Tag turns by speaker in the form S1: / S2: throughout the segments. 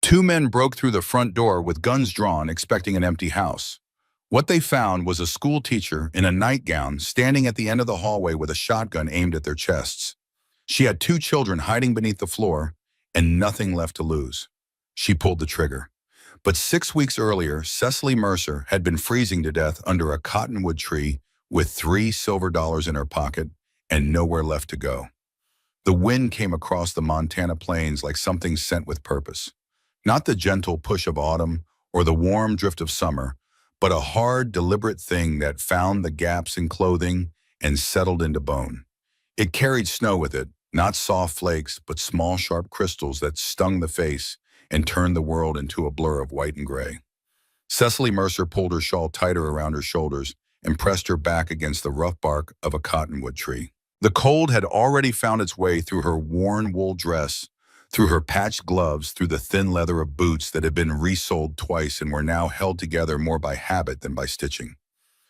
S1: Two men broke through the front door with guns drawn, expecting an empty house. What they found was a school teacher in a nightgown standing at the end of the hallway with a shotgun aimed at their chests. She had two children hiding beneath the floor and nothing left to lose. She pulled the trigger. But 6 weeks earlier, Cecily Mercer had been freezing to death under a cottonwood tree with $3 silver in her pocket and nowhere left to go. The wind came across the Montana plains like something sent with purpose. Not the gentle push of autumn or the warm drift of summer, but a hard, deliberate thing that found the gaps in clothing and settled into bone. It carried snow with it, not soft flakes, but small, sharp crystals that stung the face and turned the world into a blur of white and gray. Cecily Mercer pulled her shawl tighter around her shoulders and pressed her back against the rough bark of a cottonwood tree. The cold had already found its way through her worn wool dress, through her patched gloves, through the thin leather of boots that had been resoled twice and were now held together more by habit than by stitching.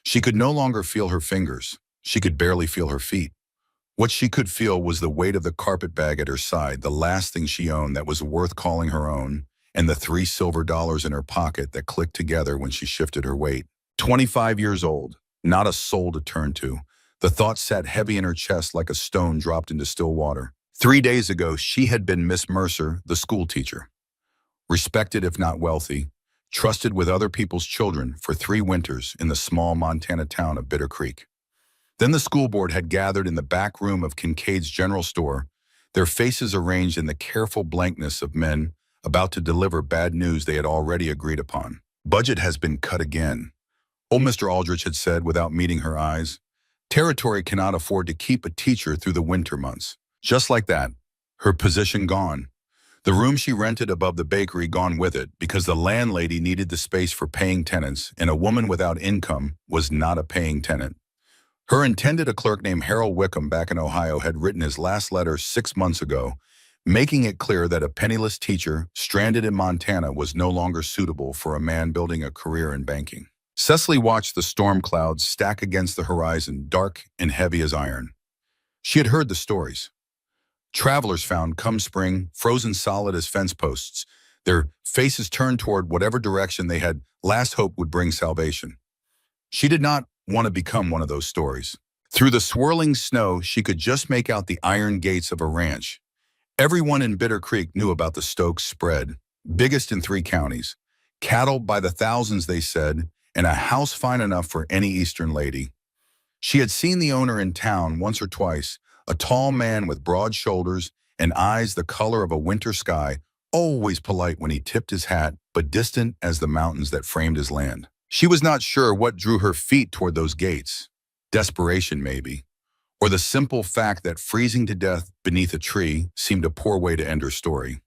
S1: She could no longer feel her fingers. She could barely feel her feet. What she could feel was the weight of the carpet bag at her side, the last thing she owned that was worth calling her own, and the $3 silver in her pocket that clicked together when she shifted her weight. 25 years old, not a soul to turn to. The thought sat heavy in her chest like a stone dropped into still water. 3 days ago, she had been Miss Mercer, the school teacher. Respected if not wealthy, trusted with other people's children for 3 winters in the small Montana town of Bitter Creek. Then the school board had gathered in the back room of Kincaid's general store, their faces arranged in the careful blankness of men about to deliver bad news they had already agreed upon. Budget has been cut again. Old Mr. Aldrich had said without meeting her eyes, territory cannot afford to keep a teacher through the winter months. Just like that, her position gone. The room she rented above the bakery gone with it because the landlady needed the space for paying tenants, and a woman without income was not a paying tenant. Her intended, a clerk named Harold Wickham back in Ohio, had written his last letter 6 months ago, making it clear that a penniless teacher stranded in Montana was no longer suitable for a man building a career in banking. Cecily watched the storm clouds stack against the horizon, dark and heavy as iron. She had heard the stories. Travelers found, come spring, frozen solid as fence posts, their faces turned toward whatever direction they had last hoped would bring salvation. She did not want to become one of those stories. Through the swirling snow, she could just make out the iron gates of a ranch. Everyone in Bitter Creek knew about the Stokes spread, biggest in 3 counties. Cattle by the thousands, they said, and a house fine enough for any Eastern lady. She had seen the owner in town once or twice, a tall man with broad shoulders and eyes the color of a winter sky, always polite when he tipped his hat, but distant as the mountains that framed his land. She was not sure what drew her feet toward those gates. Desperation, maybe. Or the simple fact that freezing to death beneath a tree seemed a poor way to end her story.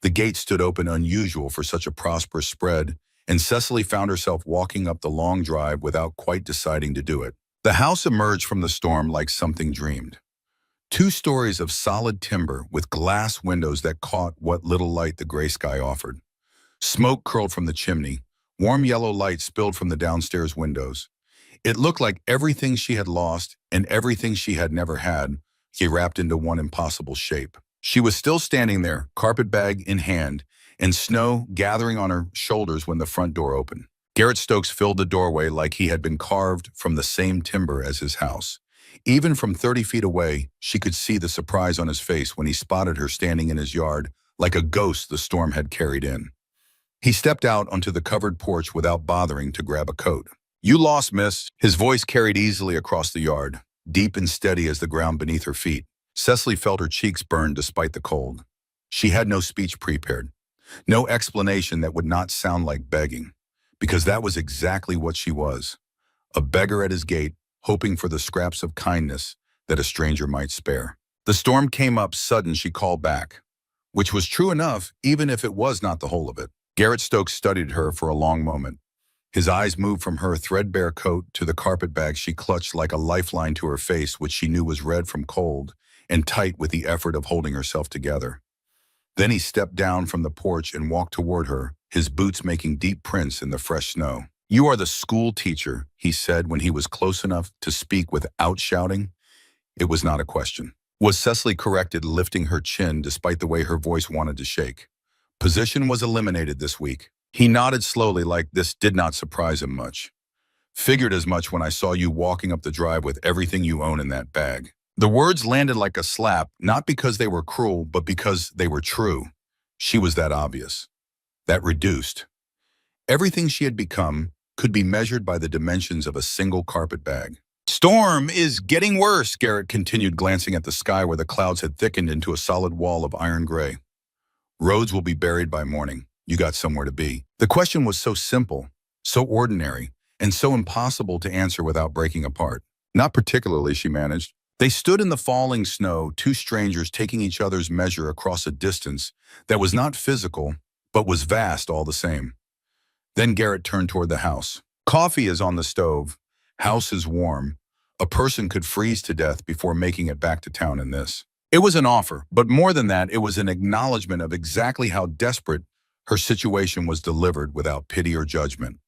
S1: The gate stood open, unusual for such a prosperous spread, and Cecily found herself walking up the long drive without quite deciding to do it. The house emerged from the storm like something dreamed. 2 stories of solid timber with glass windows that caught what little light the gray sky offered. Smoke curled from the chimney. Warm yellow light spilled from the downstairs windows. It looked like everything she had lost and everything she had never had, wrapped into one impossible shape. She was still standing there, carpet bag in hand, and snow gathering on her shoulders when the front door opened. Garrett Stokes filled the doorway like he had been carved from the same timber as his house. Even from 30 feet away, she could see the surprise on his face when he spotted her standing in his yard like a ghost the storm had carried in. He stepped out onto the covered porch without bothering to grab a coat. "You lost, miss." His voice carried easily across the yard, deep and steady as the ground beneath her feet. Cecily felt her cheeks burn despite the cold. She had no speech prepared, no explanation that would not sound like begging, because that was exactly what she was, a beggar at his gate, hoping for the scraps of kindness that a stranger might spare. The storm came up sudden, she called back, which was true enough even if it was not the whole of it. Garrett Stokes studied her for a long moment. His eyes moved from her threadbare coat to the carpet bag she clutched like a lifeline to her face, which she knew was red from cold and tight with the effort of holding herself together. Then he stepped down from the porch and walked toward her, his boots making deep prints in the fresh snow. "You are the school teacher," he said when he was close enough to speak without shouting. It was not a question. Was Cecily corrected, lifting her chin despite the way her voice wanted to shake. Position was eliminated this week. He nodded slowly like this did not surprise him much. Figured as much when I saw you walking up the drive with everything you own in that bag. The words landed like a slap, not because they were cruel, but because they were true. She was that obvious, that reduced. Everything she had become could be measured by the dimensions of a single carpet bag. Storm is getting worse, Garrett continued, glancing at the sky where the clouds had thickened into a solid wall of iron gray. Roads will be buried by morning. You got somewhere to be. The question was so simple, so ordinary, and so impossible to answer without breaking apart. Not particularly, she managed. They stood in the falling snow, two strangers taking each other's measure across a distance that was not physical, but was vast all the same. Then Garrett turned toward the house. Coffee is on the stove. House is warm. A person could freeze to death before making it back to town in this. It was an offer, but more than that, it was an acknowledgement of exactly how desperate her situation was delivered without pity or judgment.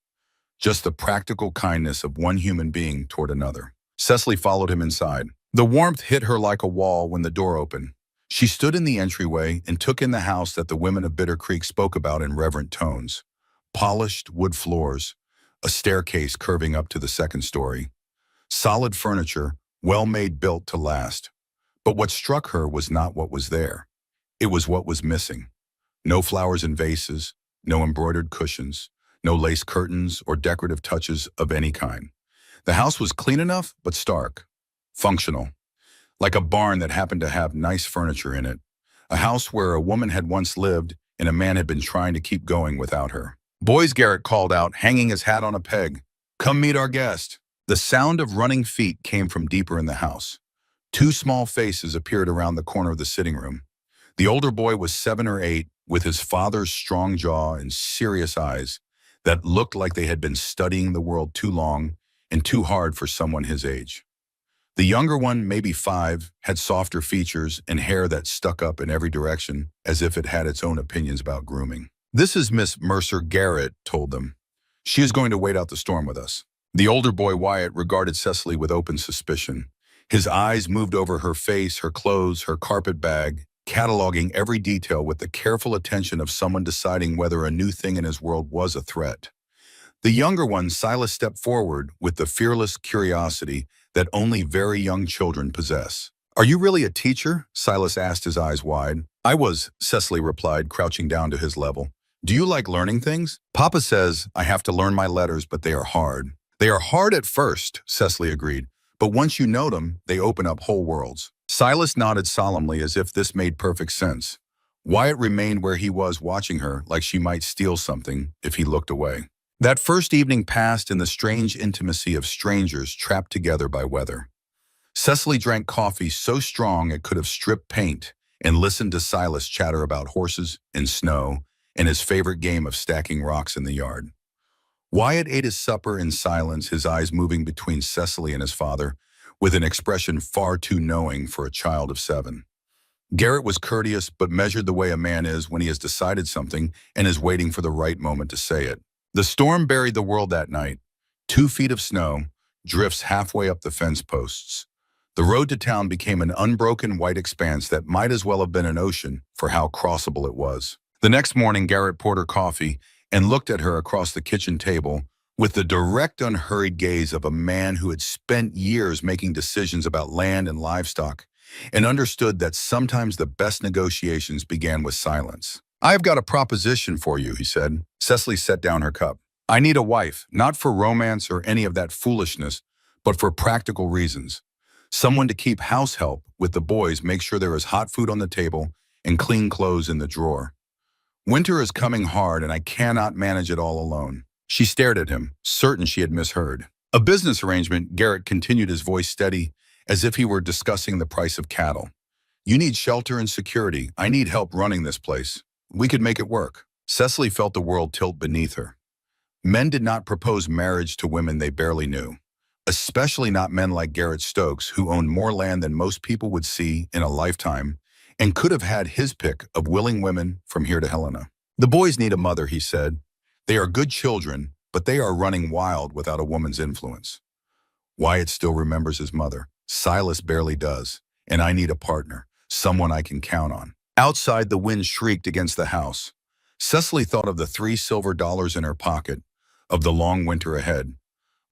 S1: Just the practical kindness of one human being toward another. Cecily followed him inside. The warmth hit her like a wall when the door opened. She stood in the entryway and took in the house that the women of Bitter Creek spoke about in reverent tones. Polished wood floors, a staircase curving up to the second story. Solid furniture, well-made, built to last. But what struck her was not what was there. It was what was missing. No flowers in vases, no embroidered cushions, no lace curtains or decorative touches of any kind. The house was clean enough, but stark. Functional. Like a barn that happened to have nice furniture in it. A house where a woman had once lived and a man had been trying to keep going without her. Boys, Garrett called out, hanging his hat on a peg. Come meet our guest. The sound of running feet came from deeper in the house. Two small faces appeared around the corner of the sitting room. The older boy was 7 or 8, with his father's strong jaw and serious eyes that looked like they had been studying the world too long and too hard for someone his age. The younger one, maybe 5, had softer features and hair that stuck up in every direction as if it had its own opinions about grooming. This is Miss Mercer, Garrett told them. She is going to wait out the storm with us. The older boy, Wyatt, regarded Cecily with open suspicion. His eyes moved over her face, her clothes, her carpet bag, cataloging every detail with the careful attention of someone deciding whether a new thing in his world was a threat. The younger one, Silas, stepped forward with the fearless curiosity that only very young children possess. Are you really a teacher? Silas asked, his eyes wide. I was, Cecily replied, crouching down to his level. Do you like learning things? Papa says I have to learn my letters, but they are hard. They are hard at first, Cecily agreed, but once you know them, they open up whole worlds. Silas nodded solemnly as if this made perfect sense. Wyatt remained where he was, watching her like she might steal something if he looked away. That first evening passed in the strange intimacy of strangers trapped together by weather. Cecily drank coffee so strong it could have stripped paint and listened to Silas chatter about horses and snow and his favorite game of stacking rocks in the yard. Wyatt ate his supper in silence, his eyes moving between Cecily and his father, with an expression far too knowing for a child of 7. Garrett was courteous but measured the way a man is when he has decided something and is waiting for the right moment to say it. The storm buried the world that night. 2 feet of snow, drifts halfway up the fence posts. The road to town became an unbroken white expanse that might as well have been an ocean for how crossable it was. The next morning, Garrett poured her coffee and looked at her across the kitchen table with the direct, unhurried gaze of a man who had spent years making decisions about land and livestock and understood that sometimes the best negotiations began with silence. I've got a proposition for you, he said. Cecily set down her cup. I need a wife, not for romance or any of that foolishness, but for practical reasons. Someone to keep house help with the boys, make sure there is hot food on the table and clean clothes in the drawer. Winter is coming hard and I cannot manage it all alone. She stared at him, certain she had misheard. A business arrangement, Garrett continued, his voice steady, as if he were discussing the price of cattle. You need shelter and security. I need help running this place. We could make it work. Cecily felt the world tilt beneath her. Men did not propose marriage to women they barely knew, especially not men like Garrett Stokes, who owned more land than most people would see in a lifetime and could have had his pick of willing women from here to Helena. The boys need a mother, he said. They are good children, but they are running wild without a woman's influence. Wyatt still remembers his mother. Silas barely does, and I need a partner, someone I can count on. Outside, the wind shrieked against the house. Cecily thought of the $3 silver in her pocket, of the long winter ahead,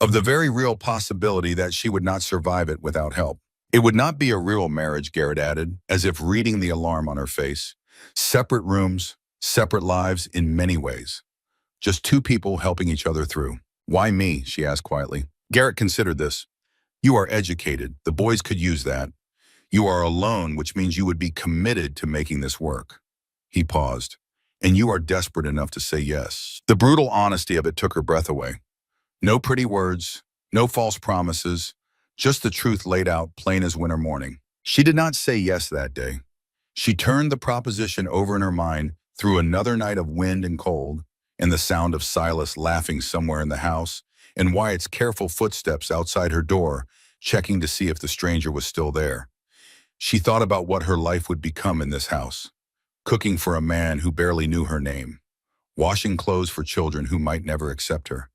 S1: of the very real possibility that she would not survive it without help. It would not be a real marriage, Garrett added, as if reading the alarm on her face. Separate rooms, separate lives in many ways. Just two people helping each other through. Why me? She asked quietly. Garrett considered this. You are educated. The boys could use that. You are alone, which means you would be committed to making this work. He paused. And you are desperate enough to say yes. The brutal honesty of it took her breath away. No pretty words, no false promises, just the truth laid out plain as winter morning. She did not say yes that day. She turned the proposition over in her mind through another night of wind and cold, and the sound of Silas laughing somewhere in the house, and Wyatt's careful footsteps outside her door, checking to see if the stranger was still there. She thought about what her life would become in this house, cooking for a man who barely knew her name, washing clothes for children who might never accept her,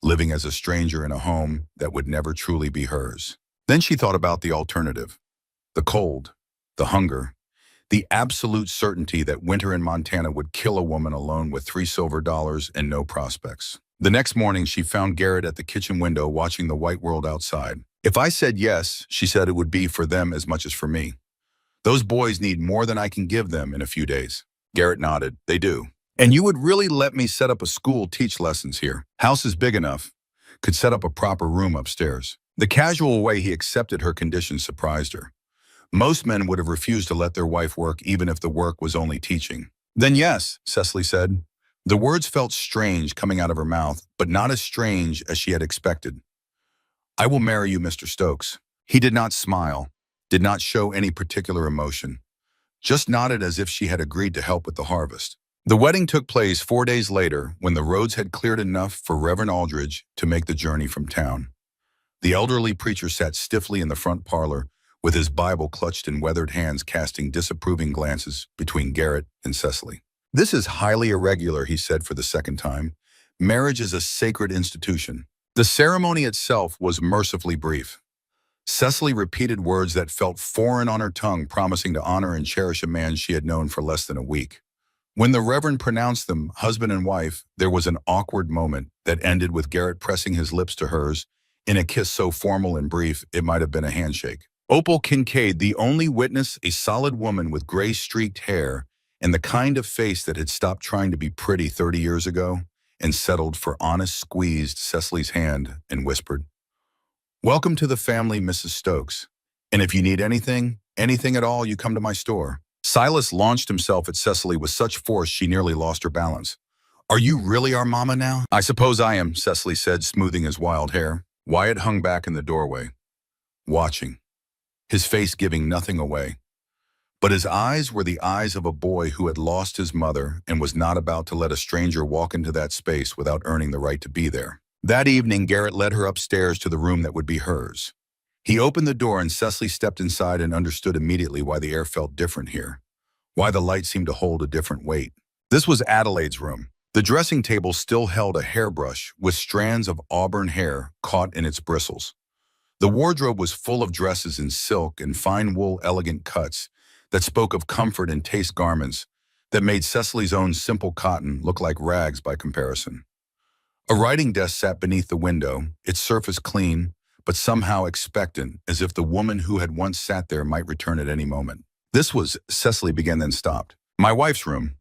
S1: living as a stranger in a home that would never truly be hers. Then she thought about the alternative, the cold, the hunger, the absolute certainty that winter in Montana would kill a woman alone with $3 silver and no prospects. The next morning, she found Garrett at the kitchen window watching the white world outside. If I said yes, she said it would be for them as much as for me. Those boys need more than I can give them in a few days. Garrett nodded. They do. And you would really let me set up a school, teach lessons here. House is big enough. Could set up a proper room upstairs. The casual way he accepted her conditions surprised her. Most men would have refused to let their wife work even if the work was only teaching. Then yes, Cecily said. The words felt strange coming out of her mouth, but not as strange as she had expected. I will marry you, Mr. Stokes. He did not smile, did not show any particular emotion, just nodded as if she had agreed to help with the harvest. The wedding took place 4 days later when the roads had cleared enough for Reverend Aldridge to make the journey from town. The elderly preacher sat stiffly in the front parlor with his Bible clutched in weathered hands, casting disapproving glances between Garrett and Cecily. This is highly irregular, he said for the second time. Marriage is a sacred institution. The ceremony itself was mercifully brief. Cecily repeated words that felt foreign on her tongue, promising to honor and cherish a man she had known for less than a week. When the Reverend pronounced them husband and wife, there was an awkward moment that ended with Garrett pressing his lips to hers in a kiss so formal and brief it might have been a handshake. Opal Kincaid, the only witness, a solid woman with gray-streaked hair and the kind of face that had stopped trying to be pretty 30 years ago and settled for honest, squeezed Cecily's hand and whispered, Welcome to the family, Mrs. Stokes. And if you need anything at all, you come to my store. Silas launched himself at Cecily with such force she nearly lost her balance. Are you really our mama now? I suppose I am, Cecily said, smoothing his wild hair. Wyatt hung back in the doorway, watching, his face giving nothing away. But his eyes were the eyes of a boy who had lost his mother and was not about to let a stranger walk into that space without earning the right to be there. That evening, Garrett led her upstairs to the room that would be hers. He opened the door and Cecily stepped inside and understood immediately why the air felt different here, why the light seemed to hold a different weight. This was Adelaide's room. The dressing table still held a hairbrush with strands of auburn hair caught in its bristles. The wardrobe was full of dresses in silk and fine wool elegant cuts that spoke of comfort and taste, garments that made Cecily's own simple cotton look like rags by comparison. A writing desk sat beneath the window, its surface clean, but somehow expectant, as if the woman who had once sat there might return at any moment. This was, Cecily began, then stopped. My wife's room.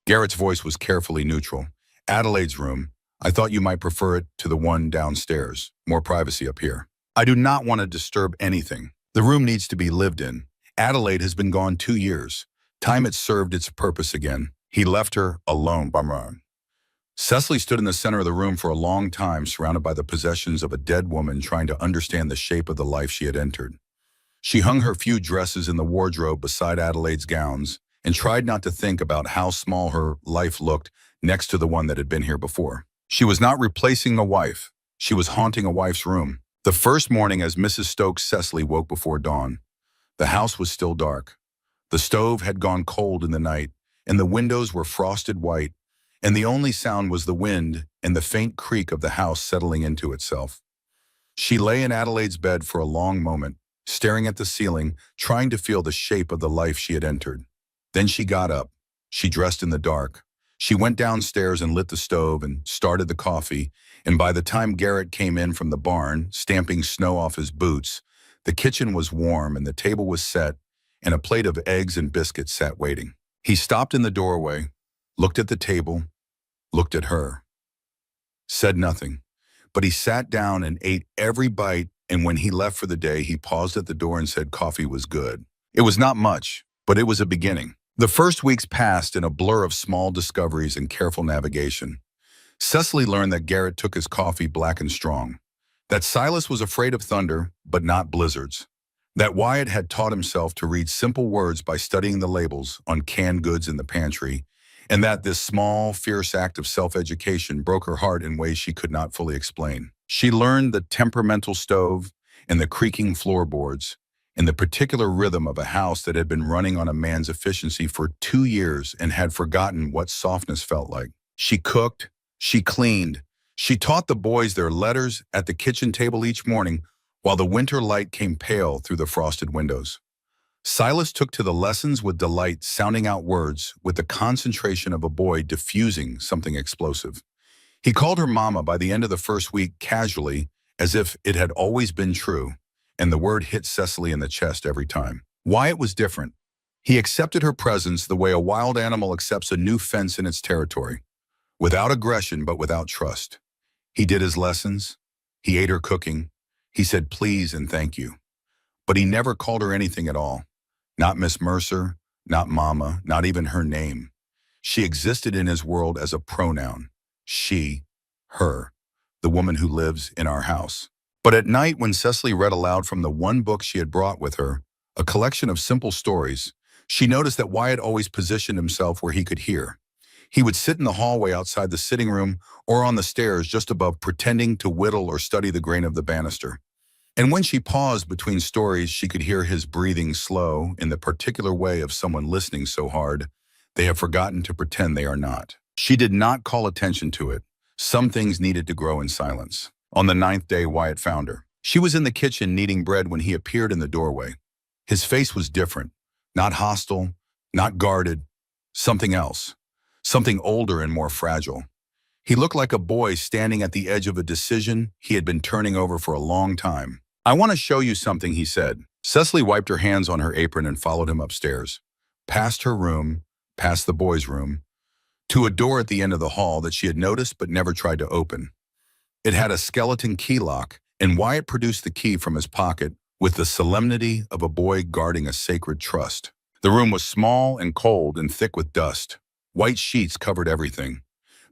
S1: Garrett's voice was carefully neutral. Adelaide's room. I thought you might prefer it to the one downstairs. More privacy up here. I do not want to disturb anything. The room needs to be lived in. Adelaide has been gone 2 years. Time had served its purpose again. He left her alone. Bummer. Cecily stood in the center of the room for a long time, surrounded by the possessions of a dead woman, trying to understand the shape of the life she had entered. She hung her few dresses in the wardrobe beside Adelaide's gowns and tried not to think about how small her life looked next to the one that had been here before. She was not replacing a wife. She was haunting a wife's room. The first morning as Mrs. Stokes, Cecily woke before dawn. The house was still dark. The stove had gone cold in the night, and the windows were frosted white, and the only sound was the wind and the faint creak of the house settling into itself. She lay in Adelaide's bed for a long moment, staring at the ceiling, trying to feel the shape of the life she had entered. Then she got up. She dressed in the dark, She went downstairs and lit the stove and started the coffee, and by the time Garrett came in from the barn, stamping snow off his boots, the kitchen was warm and the table was set, and a plate of eggs and biscuits sat waiting. He stopped in the doorway, looked at the table, looked at her, said nothing, but he sat down and ate every bite, and when he left for the day, he paused at the door and said coffee was good. It was not much, but it was a beginning. The first weeks passed in a blur of small discoveries and careful navigation. Cecily learned that Garrett took his coffee black and strong, that Silas was afraid of thunder, but not blizzards, that Wyatt had taught himself to read simple words by studying the labels on canned goods in the pantry, and that this small, fierce act of self-education broke her heart in ways she could not fully explain. She learned the temperamental stove and the creaking floorboards, and the particular rhythm of a house that had been running on a man's efficiency for 2 years and had forgotten what softness felt like. She cooked, she cleaned, she taught the boys their letters at the kitchen table each morning while the winter light came pale through the frosted windows. Silas took to the lessons with delight, sounding out words with the concentration of a boy diffusing something explosive. He called her mama by the end of the first week casually, as if it had always been true, and the word hit Cecily in the chest every time. Wyatt was different. He accepted her presence the way a wild animal accepts a new fence in its territory, without aggression but without trust. He did his lessons. He ate her cooking. He said please and thank you. But he never called her anything at all. Not Miss Mercer, not Mama, not even her name. She existed in his world as a pronoun. She, her, the woman who lives in our house. But at night, when Cecily read aloud from the one book she had brought with her, a collection of simple stories, she noticed that Wyatt always positioned himself where he could hear. He would sit in the hallway outside the sitting room or on the stairs just above, pretending to whittle or study the grain of the banister. And when she paused between stories, she could hear his breathing slow in the particular way of someone listening so hard they have forgotten to pretend they are not. She did not call attention to it. Some things needed to grow in silence. On the 9th day, Wyatt found her. She was in the kitchen kneading bread when he appeared in the doorway. His face was different, not hostile, not guarded, something else, something older and more fragile. He looked like a boy standing at the edge of a decision he had been turning over for a long time. I want to show you something, he said. Cecily wiped her hands on her apron and followed him upstairs, past her room, past the boys' room, to a door at the end of the hall that she had noticed but never tried to open. It had a skeleton key lock, and Wyatt produced the key from his pocket with the solemnity of a boy guarding a sacred trust. The room was small and cold and thick with dust. White sheets covered everything.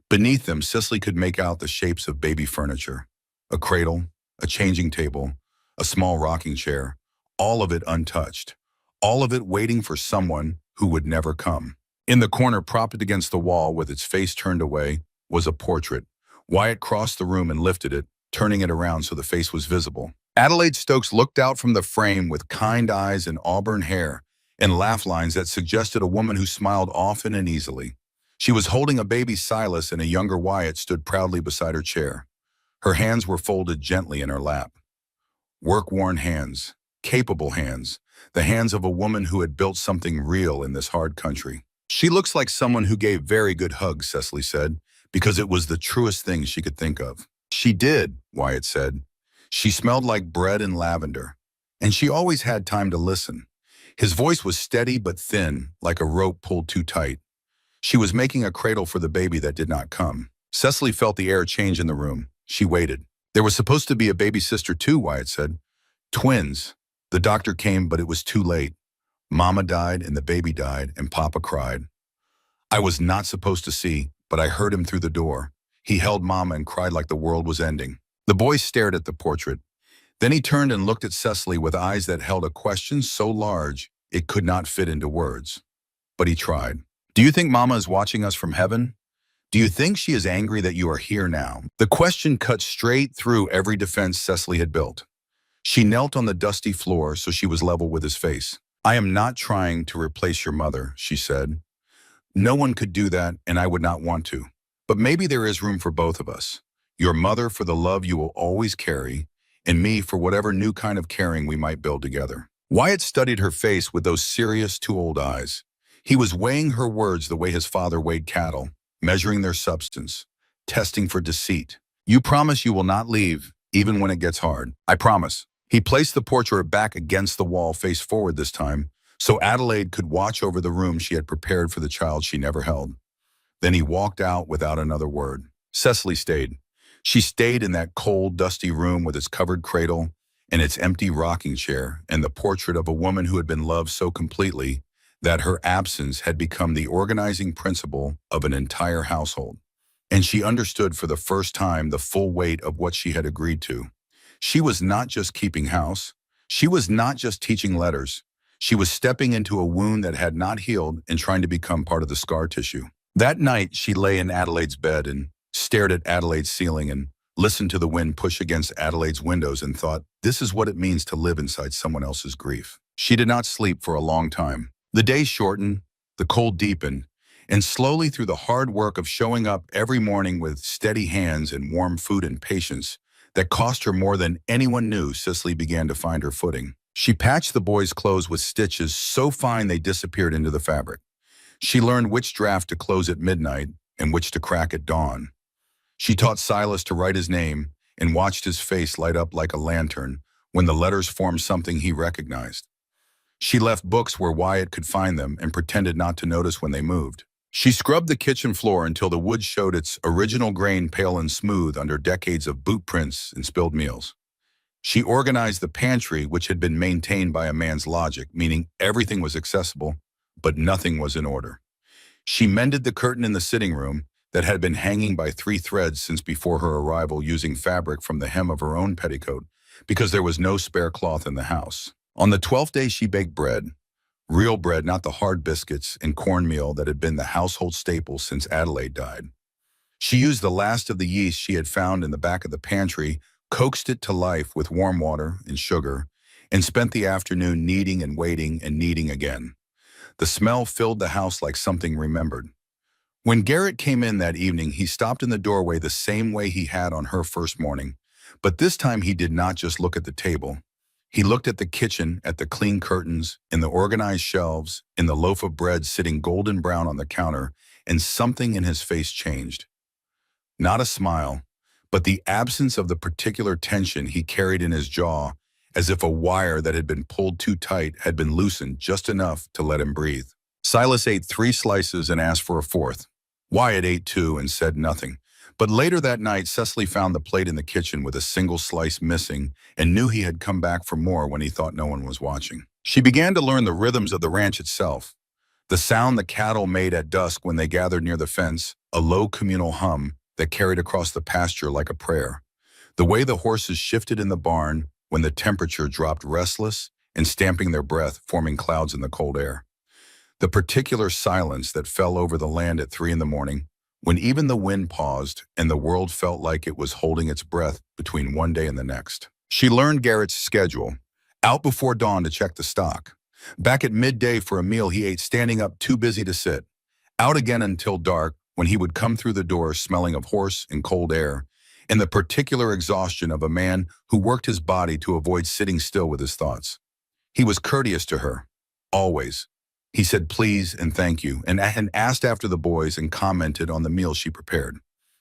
S1: Beneath them, Cecily could make out the shapes of baby furniture. A cradle, a changing table, a small rocking chair, all of it untouched, all of it waiting for someone who would never come. In the corner, propped against the wall with its face turned away, was a portrait. Wyatt crossed the room and lifted it, turning it around so the face was visible. Adelaide Stokes looked out from the frame with kind eyes and auburn hair and laugh lines that suggested a woman who smiled often and easily. She was holding a baby Silas, and a younger Wyatt stood proudly beside her chair. Her hands were folded gently in her lap. Work-worn hands, capable hands, the hands of a woman who had built something real in this hard country. She looks like someone who gave very good hugs, Cecily said, because it was the truest thing she could think of. She did, Wyatt said. She smelled like bread and lavender, and she always had time to listen. His voice was steady but thin, like a rope pulled too tight. She was making a cradle for the baby that did not come. Cecily felt the air change in the room. She waited. There was supposed to be a baby sister too, Wyatt said. Twins. The doctor came, but it was too late. Mama died and the baby died and Papa cried. I was not supposed to see, but I heard him through the door. He held Mama and cried like the world was ending. The boy stared at the portrait. Then he turned and looked at Cecily with eyes that held a question so large it could not fit into words. But he tried. Do you think Mama is watching us from heaven? Do you think she is angry that you are here now? The question cut straight through every defense Cecily had built. She knelt on the dusty floor so she was level with his face. I am not trying to replace your mother, she said. No one could do that, and I would not want to. But maybe there is room for both of us. Your mother for the love you will always carry, and me for whatever new kind of caring we might build together. Wyatt studied her face with those serious, too old eyes. He was weighing her words the way his father weighed cattle. measuring their substance, testing for deceit. You promise you will not leave, even when it gets hard. I promise. He placed the portrait back against the wall face forward this time, so Adelaide could watch over the room she had prepared for the child she never held. Then he walked out without another word. Cecily stayed. She stayed in that cold, dusty room with its covered cradle and its empty rocking chair and the portrait of a woman who had been loved so completely that her absence had become the organizing principle of an entire household. And she understood for the first time the full weight of what she had agreed to. She was not just keeping house. She was not just teaching letters. She was stepping into a wound that had not healed and trying to become part of the scar tissue. That night, she lay in Adelaide's bed and stared at Adelaide's ceiling and listened to the wind push against Adelaide's windows and thought, this is what it means to live inside someone else's grief. She did not sleep for a long time. The days shortened, the cold deepened, and slowly through the hard work of showing up every morning with steady hands and warm food and patience that cost her more than anyone knew, Cicely began to find her footing. She patched the boys' clothes with stitches so fine they disappeared into the fabric. She learned which draft to close at midnight and which to crack at dawn. She taught Silas to write his name and watched his face light up like a lantern when the letters formed something he recognized. She left books where Wyatt could find them and pretended not to notice when they moved. She scrubbed the kitchen floor until the wood showed its original grain pale and smooth under decades of boot prints and spilled meals. She organized the pantry, which had been maintained by a man's logic, meaning everything was accessible, but nothing was in order. She mended the curtain in the sitting room that had been hanging by 3 threads since before her arrival using fabric from the hem of her own petticoat because there was no spare cloth in the house. On the 12th day, she baked bread. Real bread, not the hard biscuits and cornmeal that had been the household staple since Adelaide died. She used the last of the yeast she had found in the back of the pantry, coaxed it to life with warm water and sugar, and spent the afternoon kneading and waiting and kneading again. The smell filled the house like something remembered. When Garrett came in that evening, he stopped in the doorway the same way he had on her first morning, but this time he did not just look at the table. He looked at the kitchen, at the clean curtains, in the organized shelves, in the loaf of bread sitting golden brown on the counter, and something in his face changed. Not a smile, but the absence of the particular tension he carried in his jaw, as if a wire that had been pulled too tight had been loosened just enough to let him breathe. Silas ate 3 slices and asked for a 4th. Wyatt ate 2 and said nothing. But later that night, Cecily found the plate in the kitchen with a single slice missing and knew he had come back for more when he thought no one was watching. She began to learn the rhythms of the ranch itself. The sound the cattle made at dusk when they gathered near the fence, a low communal hum that carried across the pasture like a prayer. The way the horses shifted in the barn when the temperature dropped restless and stamping their breath, forming clouds in the cold air. The particular silence that fell over the land at 3 in the morning, when even the wind paused and the world felt like it was holding its breath between one day and the next. She learned Garrett's schedule. Out before dawn to check the stock. Back at midday for a meal he ate standing up too busy to sit. Out again until dark when he would come through the door smelling of horse and cold air, and the particular exhaustion of a man who worked his body to avoid sitting still with his thoughts. He was courteous to her. Always. He said please and thank you, and asked after the boys and commented on the meal she prepared.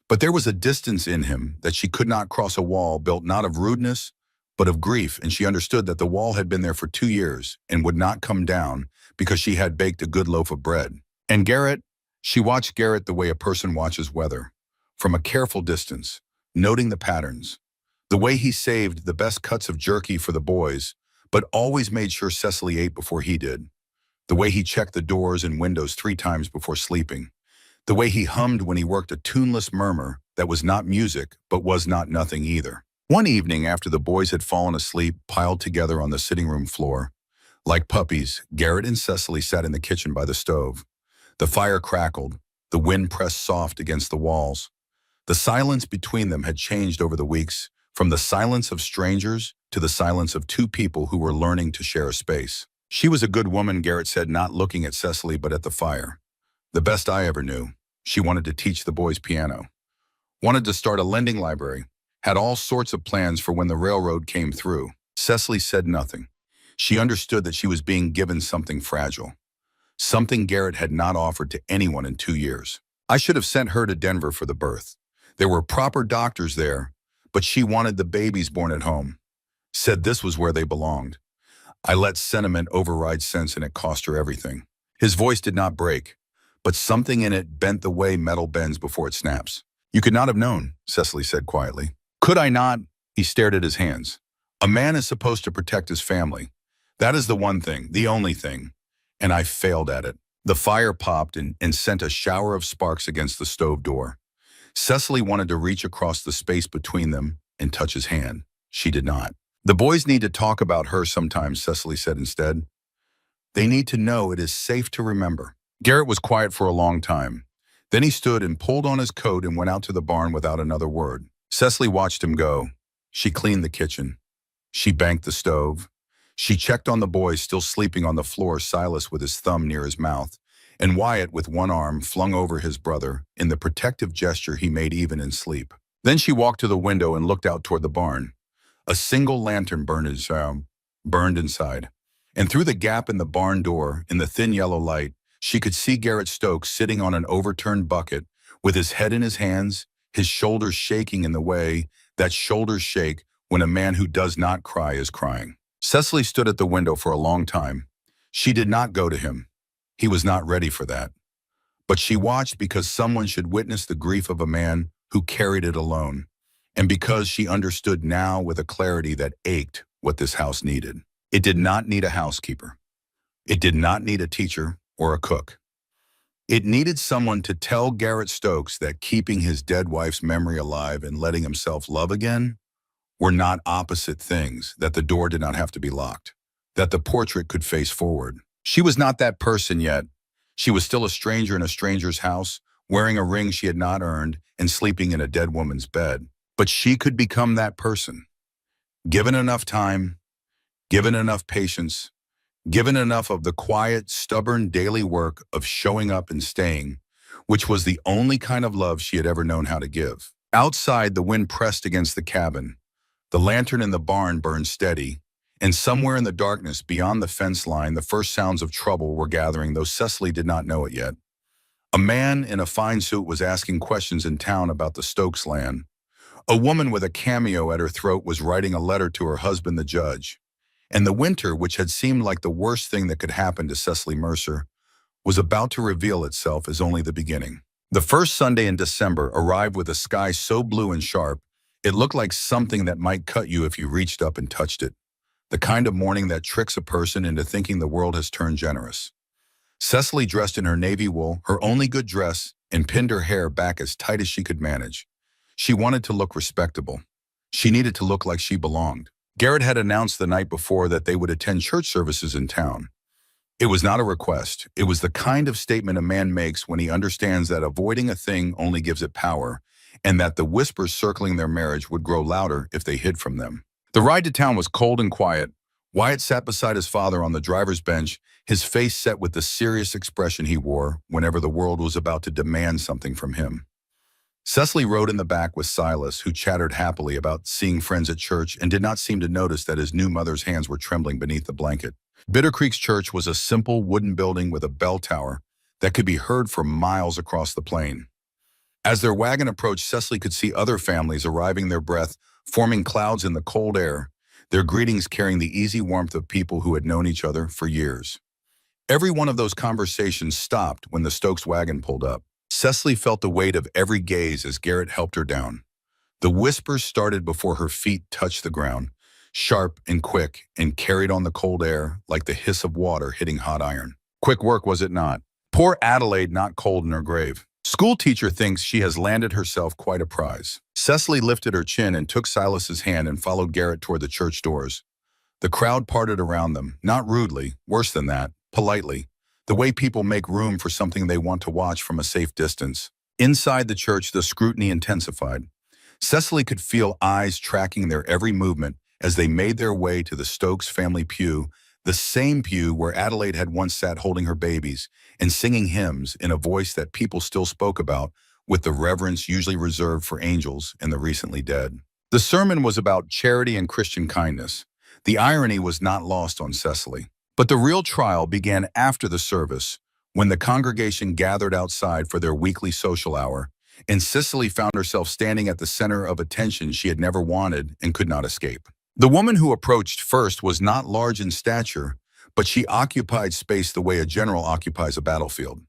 S1: But there was a distance in him that she could not cross, a wall built not of rudeness, but of grief, and she understood that the wall had been there for 2 years and would not come down because she had baked a good loaf of bread. And Garrett, she watched Garrett the way a person watches weather, from a careful distance, noting the patterns. The way he saved the best cuts of jerky for the boys, but always made sure Cecily ate before he did. The way he checked the doors and windows 3 times before sleeping. The way he hummed when he worked a tuneless murmur that was not music, but was not nothing either. One evening after the boys had fallen asleep, piled together on the sitting room floor, like puppies, Garrett and Cecily sat in the kitchen by the stove. The fire crackled, the wind pressed soft against the walls. The silence between them had changed over the weeks, from the silence of strangers to the silence of 2 people who were learning to share a space. She was a good woman, Garrett said, not looking at Cecily but at the fire. The best I ever knew. She wanted to teach the boys piano. Wanted to start a lending library. Had all sorts of plans for when the railroad came through. Cecily said nothing. She understood that she was being given something fragile. Something Garrett had not offered to anyone in 2 years. I should have sent her to Denver for the birth. There were proper doctors there, but she wanted the babies born at home. Said this was where they belonged. I let sentiment override sense and it cost her everything. His voice did not break, but something in it bent the way metal bends before it snaps. You could not have known, Cecily said quietly. Could I not? He stared at his hands. A man is supposed to protect his family. That is the one thing, the only thing. And I failed at it. The fire popped and sent a shower of sparks against the stove door. Cecily wanted to reach across the space between them and touch his hand. She did not. The boys need to talk about her sometimes, Cecily said instead. They need to know it is safe to remember. Garrett was quiet for a long time. Then he stood and pulled on his coat and went out to the barn without another word. Cecily watched him go. She cleaned the kitchen. She banked the stove. She checked on the boys still sleeping on the floor, Silas with his thumb near his mouth, and Wyatt with one arm flung over his brother in the protective gesture he made even in sleep. Then she walked to the window and looked out toward the barn. A single lantern burned inside. And through the gap in the barn door, in the thin yellow light, she could see Garrett Stokes sitting on an overturned bucket with his head in his hands, his shoulders shaking in the way that shoulders shake when a man who does not cry is crying. Cecily stood at the window for a long time. She did not go to him. He was not ready for that. But she watched because someone should witness the grief of a man who carried it alone, and because she understood now with a clarity that ached what this house needed. It did not need a housekeeper. It did not need a teacher or a cook. It needed someone to tell Garrett Stokes that keeping his dead wife's memory alive and letting himself love again were not opposite things, that the door did not have to be locked, that the portrait could face forward. She was not that person yet. She was still a stranger in a stranger's house, wearing a ring she had not earned and sleeping in a dead woman's bed. But she could become that person. Given enough time, given enough patience, given enough of the quiet, stubborn daily work of showing up and staying, which was the only kind of love she had ever known how to give. Outside, the wind pressed against the cabin. The lantern in the barn burned steady, and somewhere in the darkness beyond the fence line, the first sounds of trouble were gathering, though Cecily did not know it yet. A man in a fine suit was asking questions in town about the Stokes land. A woman with a cameo at her throat was writing a letter to her husband, the judge. And the winter, which had seemed like the worst thing that could happen to Cecily Mercer, was about to reveal itself as only the beginning. The first Sunday in December arrived with a sky so blue and sharp, it looked like something that might cut you if you reached up and touched it. The kind of morning that tricks a person into thinking the world has turned generous. Cecily dressed in her navy wool, her only good dress, and pinned her hair back as tight as she could manage. She wanted to look respectable. She needed to look like she belonged. Garrett had announced the night before that they would attend church services in town. It was not a request. It was the kind of statement a man makes when he understands that avoiding a thing only gives it power, and that the whispers circling their marriage would grow louder if they hid from them. The ride to town was cold and quiet. Wyatt sat beside his father on the driver's bench, his face set with the serious expression he wore whenever the world was about to demand something from him. Cecily rode in the back with Silas, who chattered happily about seeing friends at church and did not seem to notice that his new mother's hands were trembling beneath the blanket. Bitter Creek's church was a simple wooden building with a bell tower that could be heard for miles across the plain. As their wagon approached, Cecily could see other families arriving, their breath forming clouds in the cold air, their greetings carrying the easy warmth of people who had known each other for years. Every one of those conversations stopped when the Stokes wagon pulled up. Cecily felt the weight of every gaze as Garrett helped her down. The whispers started before her feet touched the ground, sharp and quick, and carried on the cold air like the hiss of water hitting hot iron. Quick work, was it not? Poor Adelaide, not cold in her grave. School teacher thinks she has landed herself quite a prize. Cecily lifted her chin and took Silas's hand and followed Garrett toward the church doors. The crowd parted around them, not rudely, worse than that, politely, the way people make room for something they want to watch from a safe distance. Inside the church, the scrutiny intensified. Cecily could feel eyes tracking their every movement as they made their way to the Stokes family pew, the same pew where Adelaide had once sat holding her babies and singing hymns in a voice that people still spoke about with the reverence usually reserved for angels and the recently dead. The sermon was about charity and Christian kindness. The irony was not lost on Cecily. But the real trial began after the service, when the congregation gathered outside for their weekly social hour, and Cicely found herself standing at the center of attention she had never wanted and could not escape. The woman who approached first was not large in stature, but she occupied space the way a general occupies a battlefield.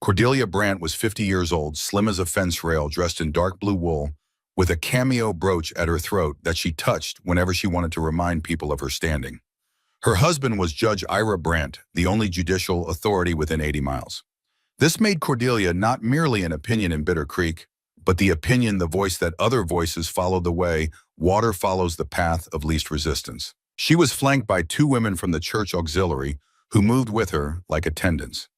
S1: Cordelia Brandt was 50 years old, slim as a fence rail, dressed in dark blue wool, with a cameo brooch at her throat that she touched whenever she wanted to remind people of her standing. Her husband was Judge Ira Brandt, the only judicial authority within 80 miles. This made Cordelia not merely an opinion in Bitter Creek, but the opinion, the voice that other voices follow the way water follows the path of least resistance. She was flanked by two women from the church auxiliary who moved with her like attendants.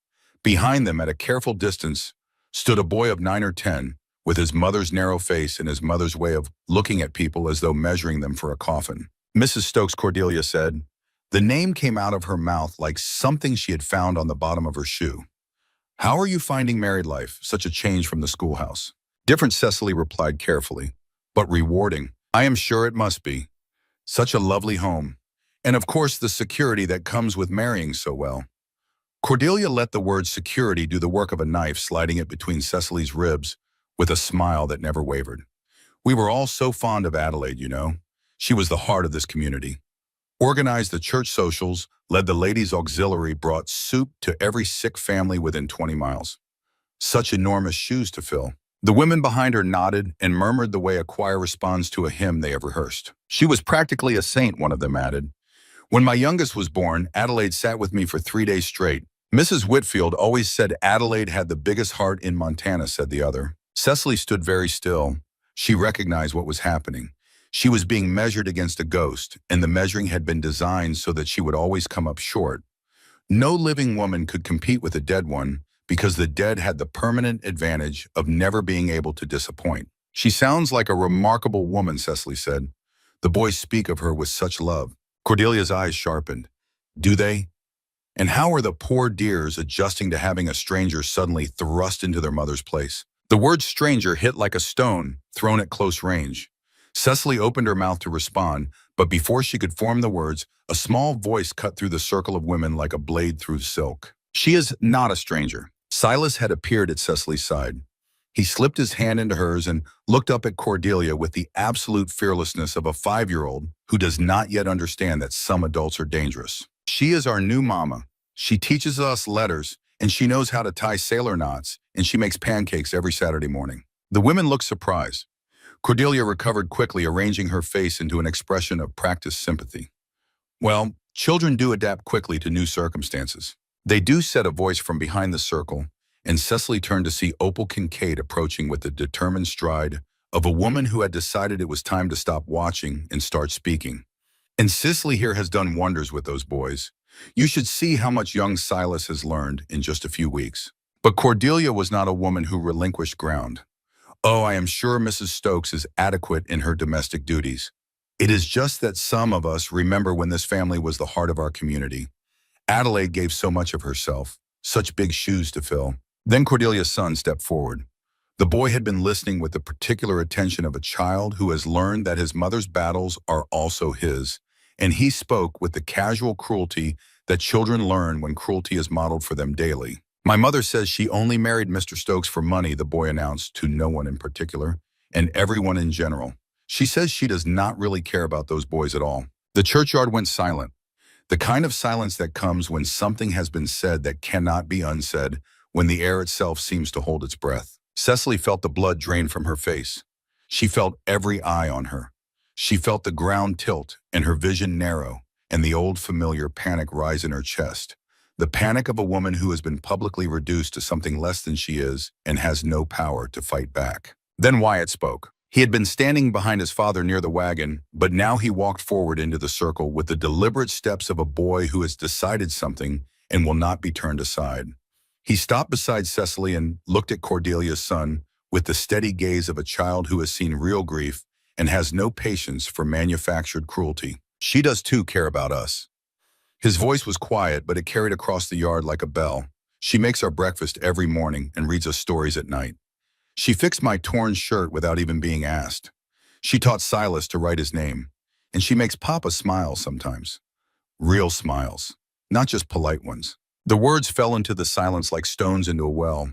S1: Behind them, at a careful distance, stood a boy of 9 or 10, with his mother's narrow face and his mother's way of looking at people as though measuring them for a coffin. "Mrs. Stokes," Cordelia said. The name came out of her mouth like something she had found on the bottom of her shoe. "How are you finding married life, such a change from the schoolhouse?" "Different," Cicely replied carefully, "but rewarding. I am sure it must be. Such a lovely home. And of course the security that comes with marrying so well." Cordelia let the word security do the work of a knife, sliding it between Cicely's ribs with a smile that never wavered. "We were all so fond of Adelaide, you know. She was the heart of this community. Organized the church socials, led the ladies' auxiliary, brought soup to every sick family within 20 miles. Such enormous shoes to fill." The women behind her nodded and murmured the way a choir responds to a hymn they have rehearsed. "She was practically a saint," one of them added. "When my youngest was born, Adelaide sat with me for 3 days straight. Mrs. Whitfield always said Adelaide had the biggest heart in Montana," said the other. Cicely stood very still. She recognized what was happening. She was being measured against a ghost, and the measuring had been designed so that she would always come up short. No living woman could compete with a dead one, because the dead had the permanent advantage of never being able to disappoint. "She sounds like a remarkable woman," Cicely said. "The boys speak of her with such love." Cordelia's eyes sharpened. "Do they? And how are the poor dears adjusting to having a stranger suddenly thrust into their mother's place?" The word stranger hit like a stone thrown at close range. Cicely opened her mouth to respond, but before she could form the words, a small voice cut through the circle of women like a blade through silk. "She is not a stranger." Silas had appeared at Cicely's side. He slipped his hand into hers and looked up at Cordelia with the absolute fearlessness of a 5-year-old who does not yet understand that some adults are dangerous. "She is our new mama. She teaches us letters, and she knows how to tie sailor knots, and she makes pancakes every Saturday morning." The women looked surprised. Cordelia recovered quickly, arranging her face into an expression of practiced sympathy. "Well, children do adapt quickly to new circumstances. They do," said a voice from behind the circle, and Cicely turned to see Opal Kincaid approaching with the determined stride of a woman who had decided it was time to stop watching and start speaking. "And Cicely here has done wonders with those boys. You should see how much young Silas has learned in just a few weeks." But Cordelia was not a woman who relinquished ground. "Oh, I am sure Mrs. Stokes is adequate in her domestic duties. It is just that some of us remember when this family was the heart of our community. Adelaide gave so much of herself, such big shoes to fill." Then Cordelia's son stepped forward. The boy had been listening with the particular attention of a child who has learned that his mother's battles are also his, and he spoke with the casual cruelty that children learn when cruelty is modeled for them daily. "My mother says she only married Mr. Stokes for money," the boy announced to no one in particular, and everyone in general. "She says she does not really care about those boys at all." The churchyard went silent. The kind of silence that comes when something has been said that cannot be unsaid, when the air itself seems to hold its breath. Cicely felt the blood drain from her face. She felt every eye on her. She felt the ground tilt and her vision narrow, and the old familiar panic rise in her chest. The panic of a woman who has been publicly reduced to something less than she is and has no power to fight back. Then Wyatt spoke. He had been standing behind his father near the wagon, but now he walked forward into the circle with the deliberate steps of a boy who has decided something and will not be turned aside. He stopped beside Cicely and looked at Cordelia's son with the steady gaze of a child who has seen real grief and has no patience for manufactured cruelty. "She does too care about us." His voice was quiet, but it carried across the yard like a bell. "She makes our breakfast every morning and reads us stories at night. She fixed my torn shirt without even being asked. She taught Silas to write his name. And she makes Papa smile sometimes. Real smiles, not just polite ones." The words fell into the silence like stones into a well.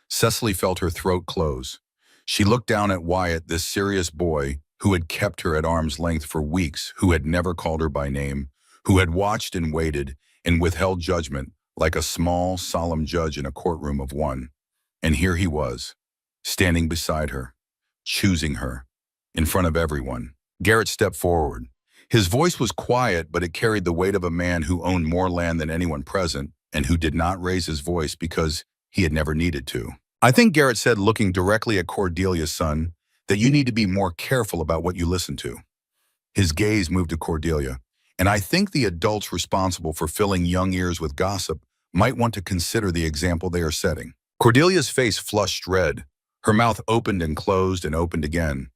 S1: Cecily felt her throat close. She looked down at Wyatt, this serious boy who had kept her at arm's length for weeks, who had never called her by name, who had watched and waited and withheld judgment like a small, solemn judge in a courtroom of one. And here he was, standing beside her, choosing her, in front of everyone. Garrett stepped forward. His voice was quiet, but it carried the weight of a man who owned more land than anyone present and who did not raise his voice because he had never needed to. I think Garrett said, looking directly at Cordelia's son, that you need to be more careful about what you listen to. His gaze moved to Cordelia, and I think the adults responsible for filling young ears with gossip might want to consider the example they are setting. Cordelia's face flushed red. Her mouth opened and closed and opened again.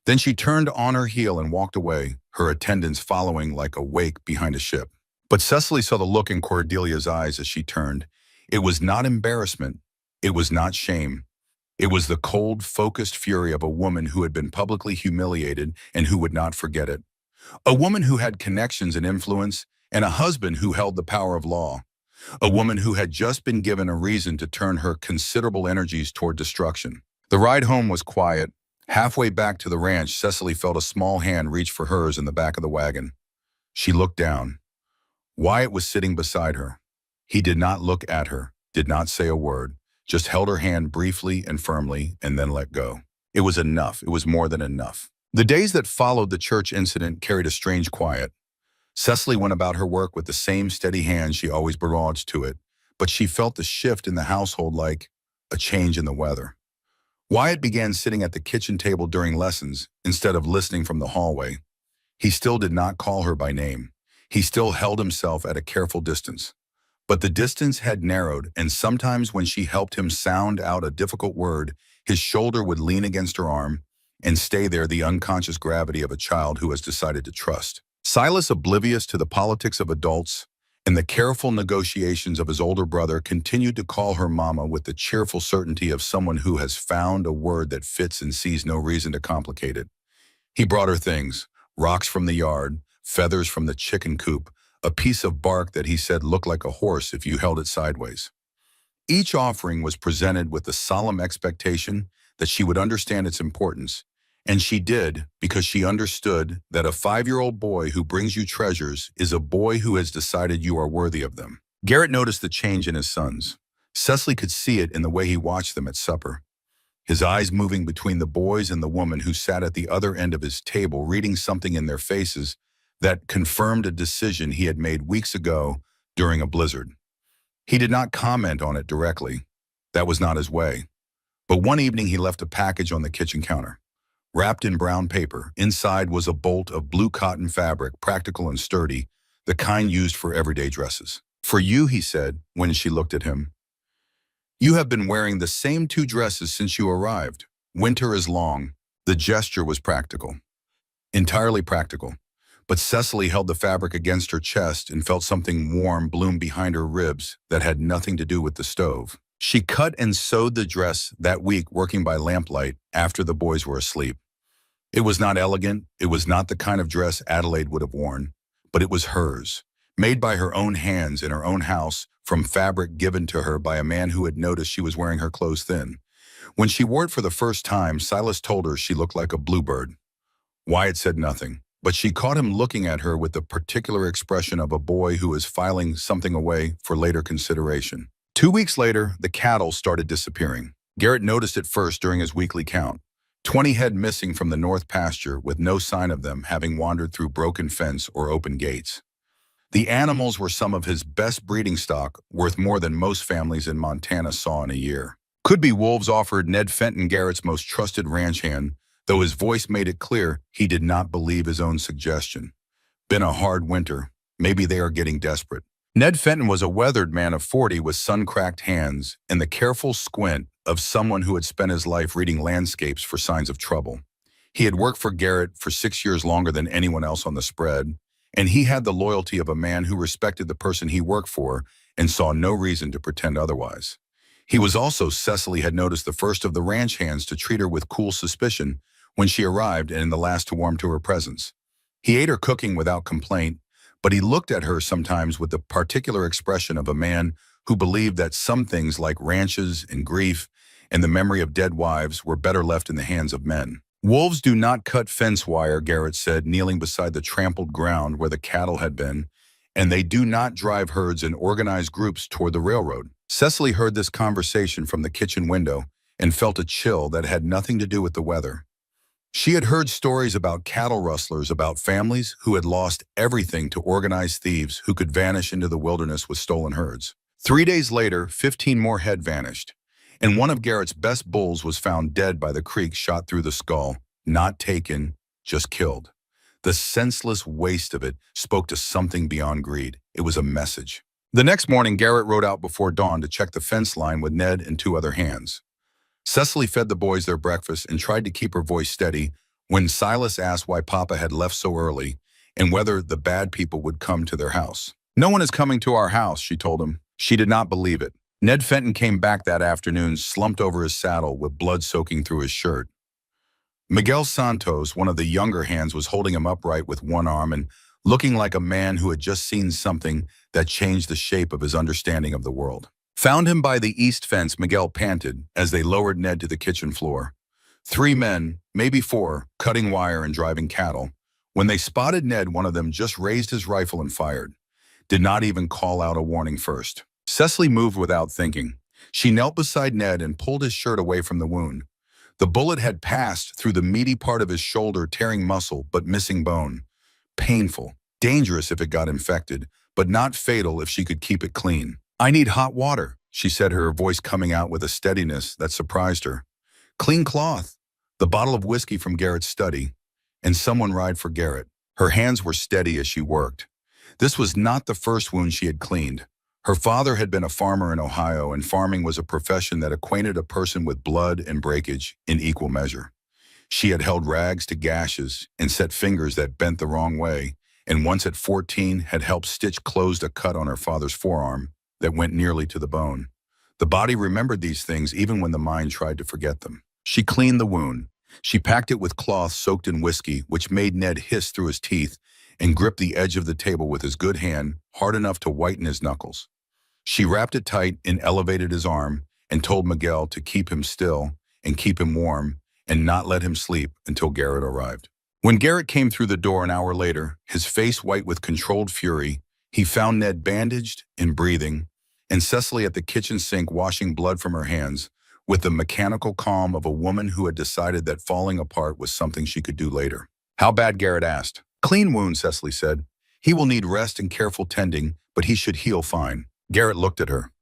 S1: Then she turned on her heel and walked away, her attendants following like a wake behind a ship. But Cecily saw the look in Cordelia's eyes as she turned. It was not embarrassment. It was not shame. It was the cold, focused fury of a woman who had been publicly humiliated and who would not forget it. A woman who had connections and influence, and a husband who held the power of law. A woman who had just been given a reason to turn her considerable energies toward destruction. The ride home was quiet. Halfway back to the ranch, Cecily felt a small hand reach for hers in the back of the wagon. She looked down. Wyatt was sitting beside her. He did not look at her, did not say a word, just held her hand briefly and firmly and then let go. It was enough. It was more than enough. The days that followed the church incident carried a strange quiet. Cecily went about her work with the same steady hand she always brought to it, but she felt the shift in the household like a change in the weather. Wyatt began sitting at the kitchen table during lessons instead of listening from the hallway. He still did not call her by name. He still held himself at a careful distance. But the distance had narrowed, and sometimes when she helped him sound out a difficult word, his shoulder would lean against her arm and stay there, the unconscious gravity of a child who has decided to trust. Silas, oblivious to the politics of adults and the careful negotiations of his older brother, continued to call her mama with the cheerful certainty of someone who has found a word that fits and sees no reason to complicate it. He brought her things, rocks from the yard, feathers from the chicken coop, a piece of bark that he said looked like a horse if you held it sideways. Each offering was presented with the solemn expectation that she would understand its importance, and she did, because she understood that a 5-year-old boy who brings you treasures is a boy who has decided you are worthy of them. Garrett noticed the change in his sons. Cecily could see it in the way he watched them at supper. His eyes moving between the boys and the woman who sat at the other end of his table, reading something in their faces that confirmed a decision he had made weeks ago during a blizzard. He did not comment on it directly. That was not his way. But one evening he left a package on the kitchen counter. Wrapped in brown paper, inside was a bolt of blue cotton fabric, practical and sturdy, the kind used for everyday dresses. "For you," he said, when she looked at him. "You have been wearing the same 2 dresses since you arrived. Winter is long." The gesture was practical. Entirely practical. But Cecily held the fabric against her chest and felt something warm bloom behind her ribs that had nothing to do with the stove. She cut and sewed the dress that week, working by lamplight after the boys were asleep. It was not elegant. It was not the kind of dress Adelaide would have worn, but it was hers, made by her own hands in her own house from fabric given to her by a man who had noticed she was wearing her clothes thin. When she wore it for the first time, Silas told her she looked like a bluebird. Wyatt said nothing, but she caught him looking at her with the particular expression of a boy who is filing something away for later consideration. 2 weeks later, the cattle started disappearing. Garrett noticed it first during his weekly count. 20 head missing from the north pasture, with no sign of them having wandered through broken fence or open gates. The animals were some of his best breeding stock, worth more than most families in Montana saw in a year. Could be wolves, offered Ned Fenton, Garrett's most trusted ranch hand, though his voice made it clear he did not believe his own suggestion. Been a hard winter. Maybe they are getting desperate. Ned Fenton was a weathered man of 40 with sun-cracked hands and the careful squint of someone who had spent his life reading landscapes for signs of trouble. He had worked for Garrett for 6 years longer than anyone else on the spread, and he had the loyalty of a man who respected the person he worked for and saw no reason to pretend otherwise. He was also, Cecily had noticed, the first of the ranch hands to treat her with cool suspicion when she arrived and the last to warm to her presence. He ate her cooking without complaint, but he looked at her sometimes with the particular expression of a man who believed that some things like ranches and grief and the memory of dead wives were better left in the hands of men. Wolves do not cut fence wire, Garrett said, kneeling beside the trampled ground where the cattle had been, and they do not drive herds in organized groups toward the railroad. Cecily heard this conversation from the kitchen window and felt a chill that had nothing to do with the weather. She had heard stories about cattle rustlers, about families who had lost everything to organized thieves who could vanish into the wilderness with stolen herds. 3 days later, 15 more head vanished, and one of Garrett's best bulls was found dead by the creek, shot through the skull, not taken, just killed. The senseless waste of it spoke to something beyond greed. It was a message. The next morning, Garrett rode out before dawn to check the fence line with Ned and 2 other hands. Cecily fed the boys their breakfast and tried to keep her voice steady when Silas asked why Papa had left so early and whether the bad people would come to their house. "No one is coming to our house," she told him. She did not believe it. Ned Fenton came back that afternoon, slumped over his saddle with blood soaking through his shirt. Miguel Santos, one of the younger hands, was holding him upright with one arm and looking like a man who had just seen something that changed the shape of his understanding of the world. "Found him by the east fence," Miguel panted as they lowered Ned to the kitchen floor. 3 men, maybe 4, cutting wire and driving cattle. When they spotted Ned, one of them just raised his rifle and fired. Did not even call out a warning first. Cecily moved without thinking. She knelt beside Ned and pulled his shirt away from the wound. The bullet had passed through the meaty part of his shoulder, tearing muscle but missing bone. Painful, dangerous if it got infected, but not fatal if she could keep it clean. "I need hot water," she said, her voice coming out with a steadiness that surprised her. "Clean cloth," the bottle of whiskey from Garrett's study, and someone ride for Garrett. Her hands were steady as she worked. This was not the first wound she had cleaned. Her father had been a farmer in Ohio, and farming was a profession that acquainted a person with blood and breakage in equal measure. She had held rags to gashes and set fingers that bent the wrong way, and once at 14 had helped stitch closed a cut on her father's forearm that went nearly to the bone. The body remembered these things even when the mind tried to forget them. She cleaned the wound. She packed it with cloth soaked in whiskey, which made Ned hiss through his teeth, and gripped the edge of the table with his good hand, hard enough to whiten his knuckles. She wrapped it tight and elevated his arm and told Miguel to keep him still and keep him warm and not let him sleep until Garrett arrived. When Garrett came through the door an hour later, his face white with controlled fury, he found Ned bandaged and breathing, and Cecily at the kitchen sink washing blood from her hands with the mechanical calm of a woman who had decided that falling apart was something she could do later. "How bad?" Garrett asked. "Clean wound," Cecily said. "He will need rest and careful tending, but he should heal fine." Garrett looked at her,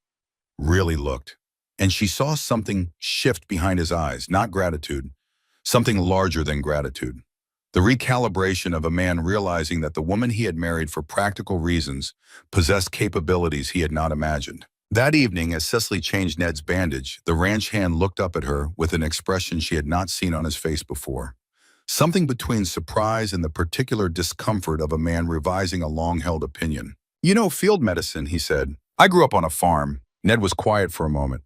S1: really looked, and she saw something shift behind his eyes, not gratitude, something larger than gratitude. The recalibration of a man realizing that the woman he had married for practical reasons possessed capabilities he had not imagined. That evening, as Cecily changed Ned's bandage, the ranch hand looked up at her with an expression she had not seen on his face before. Something between surprise and the particular discomfort of a man revising a long-held opinion. "You know field medicine," he said. "I grew up on a farm." Ned was quiet for a moment.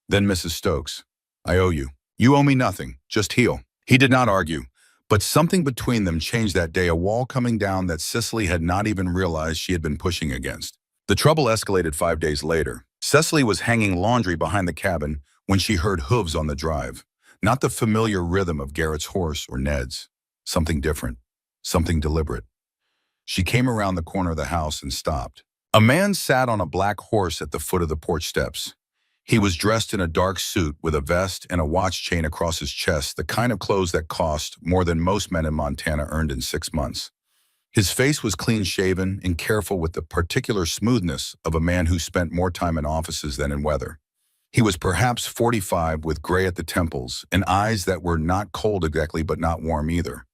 S1: Then Mrs. Stokes, "I owe you. You owe me nothing. Just heal." He did not argue. But something between them changed that day, a wall coming down that Cecily had not even realized she had been pushing against. The trouble escalated 5 days later. Cecily was hanging laundry behind the cabin when she heard hooves on the drive. Not the familiar rhythm of Garrett's horse or Ned's. Something different. Something deliberate. She came around the corner of the house and stopped. A man sat on a black horse at the foot of the porch steps. He was dressed in a dark suit with a vest and a watch chain across his chest, the kind of clothes that cost more than most men in Montana earned in 6 months. His face was clean-shaven and careful with the particular smoothness of a man who spent more time in offices than in weather. He was perhaps 45 with gray at the temples and eyes that were not cold exactly but not warm either.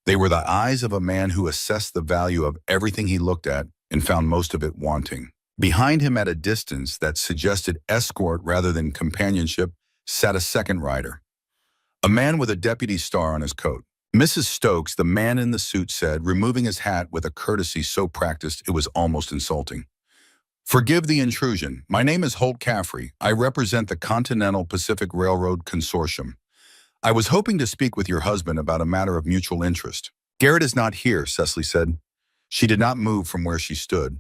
S1: They were the eyes of a man who assessed the value of everything he looked at and found most of it wanting. Behind him at a distance that suggested escort rather than companionship sat a second rider, a man with a deputy star on his coat. "Mrs. Stokes," the man in the suit said, removing his hat with a courtesy so practiced it was almost insulting. "Forgive the intrusion. My name is Holt Caffrey. I represent the Continental Pacific Railroad Consortium. I was hoping to speak with your husband about a matter of mutual interest." "Garrett is not here," Cecily said. She did not move from where she stood.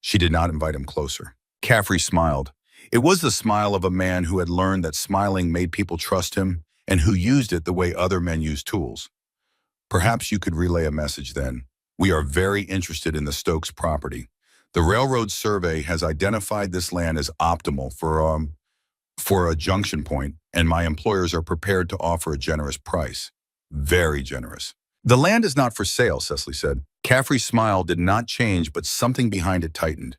S1: She did not invite him closer. Caffrey smiled. It was the smile of a man who had learned that smiling made people trust him and who used it the way other men use tools. Perhaps you could relay a message then. We are very interested in the Stokes property. The railroad survey has identified this land as optimal for a junction point, and my employers are prepared to offer a generous price. Very generous. The land is not for sale, Cecily said. Caffrey's smile did not change, but something behind it tightened.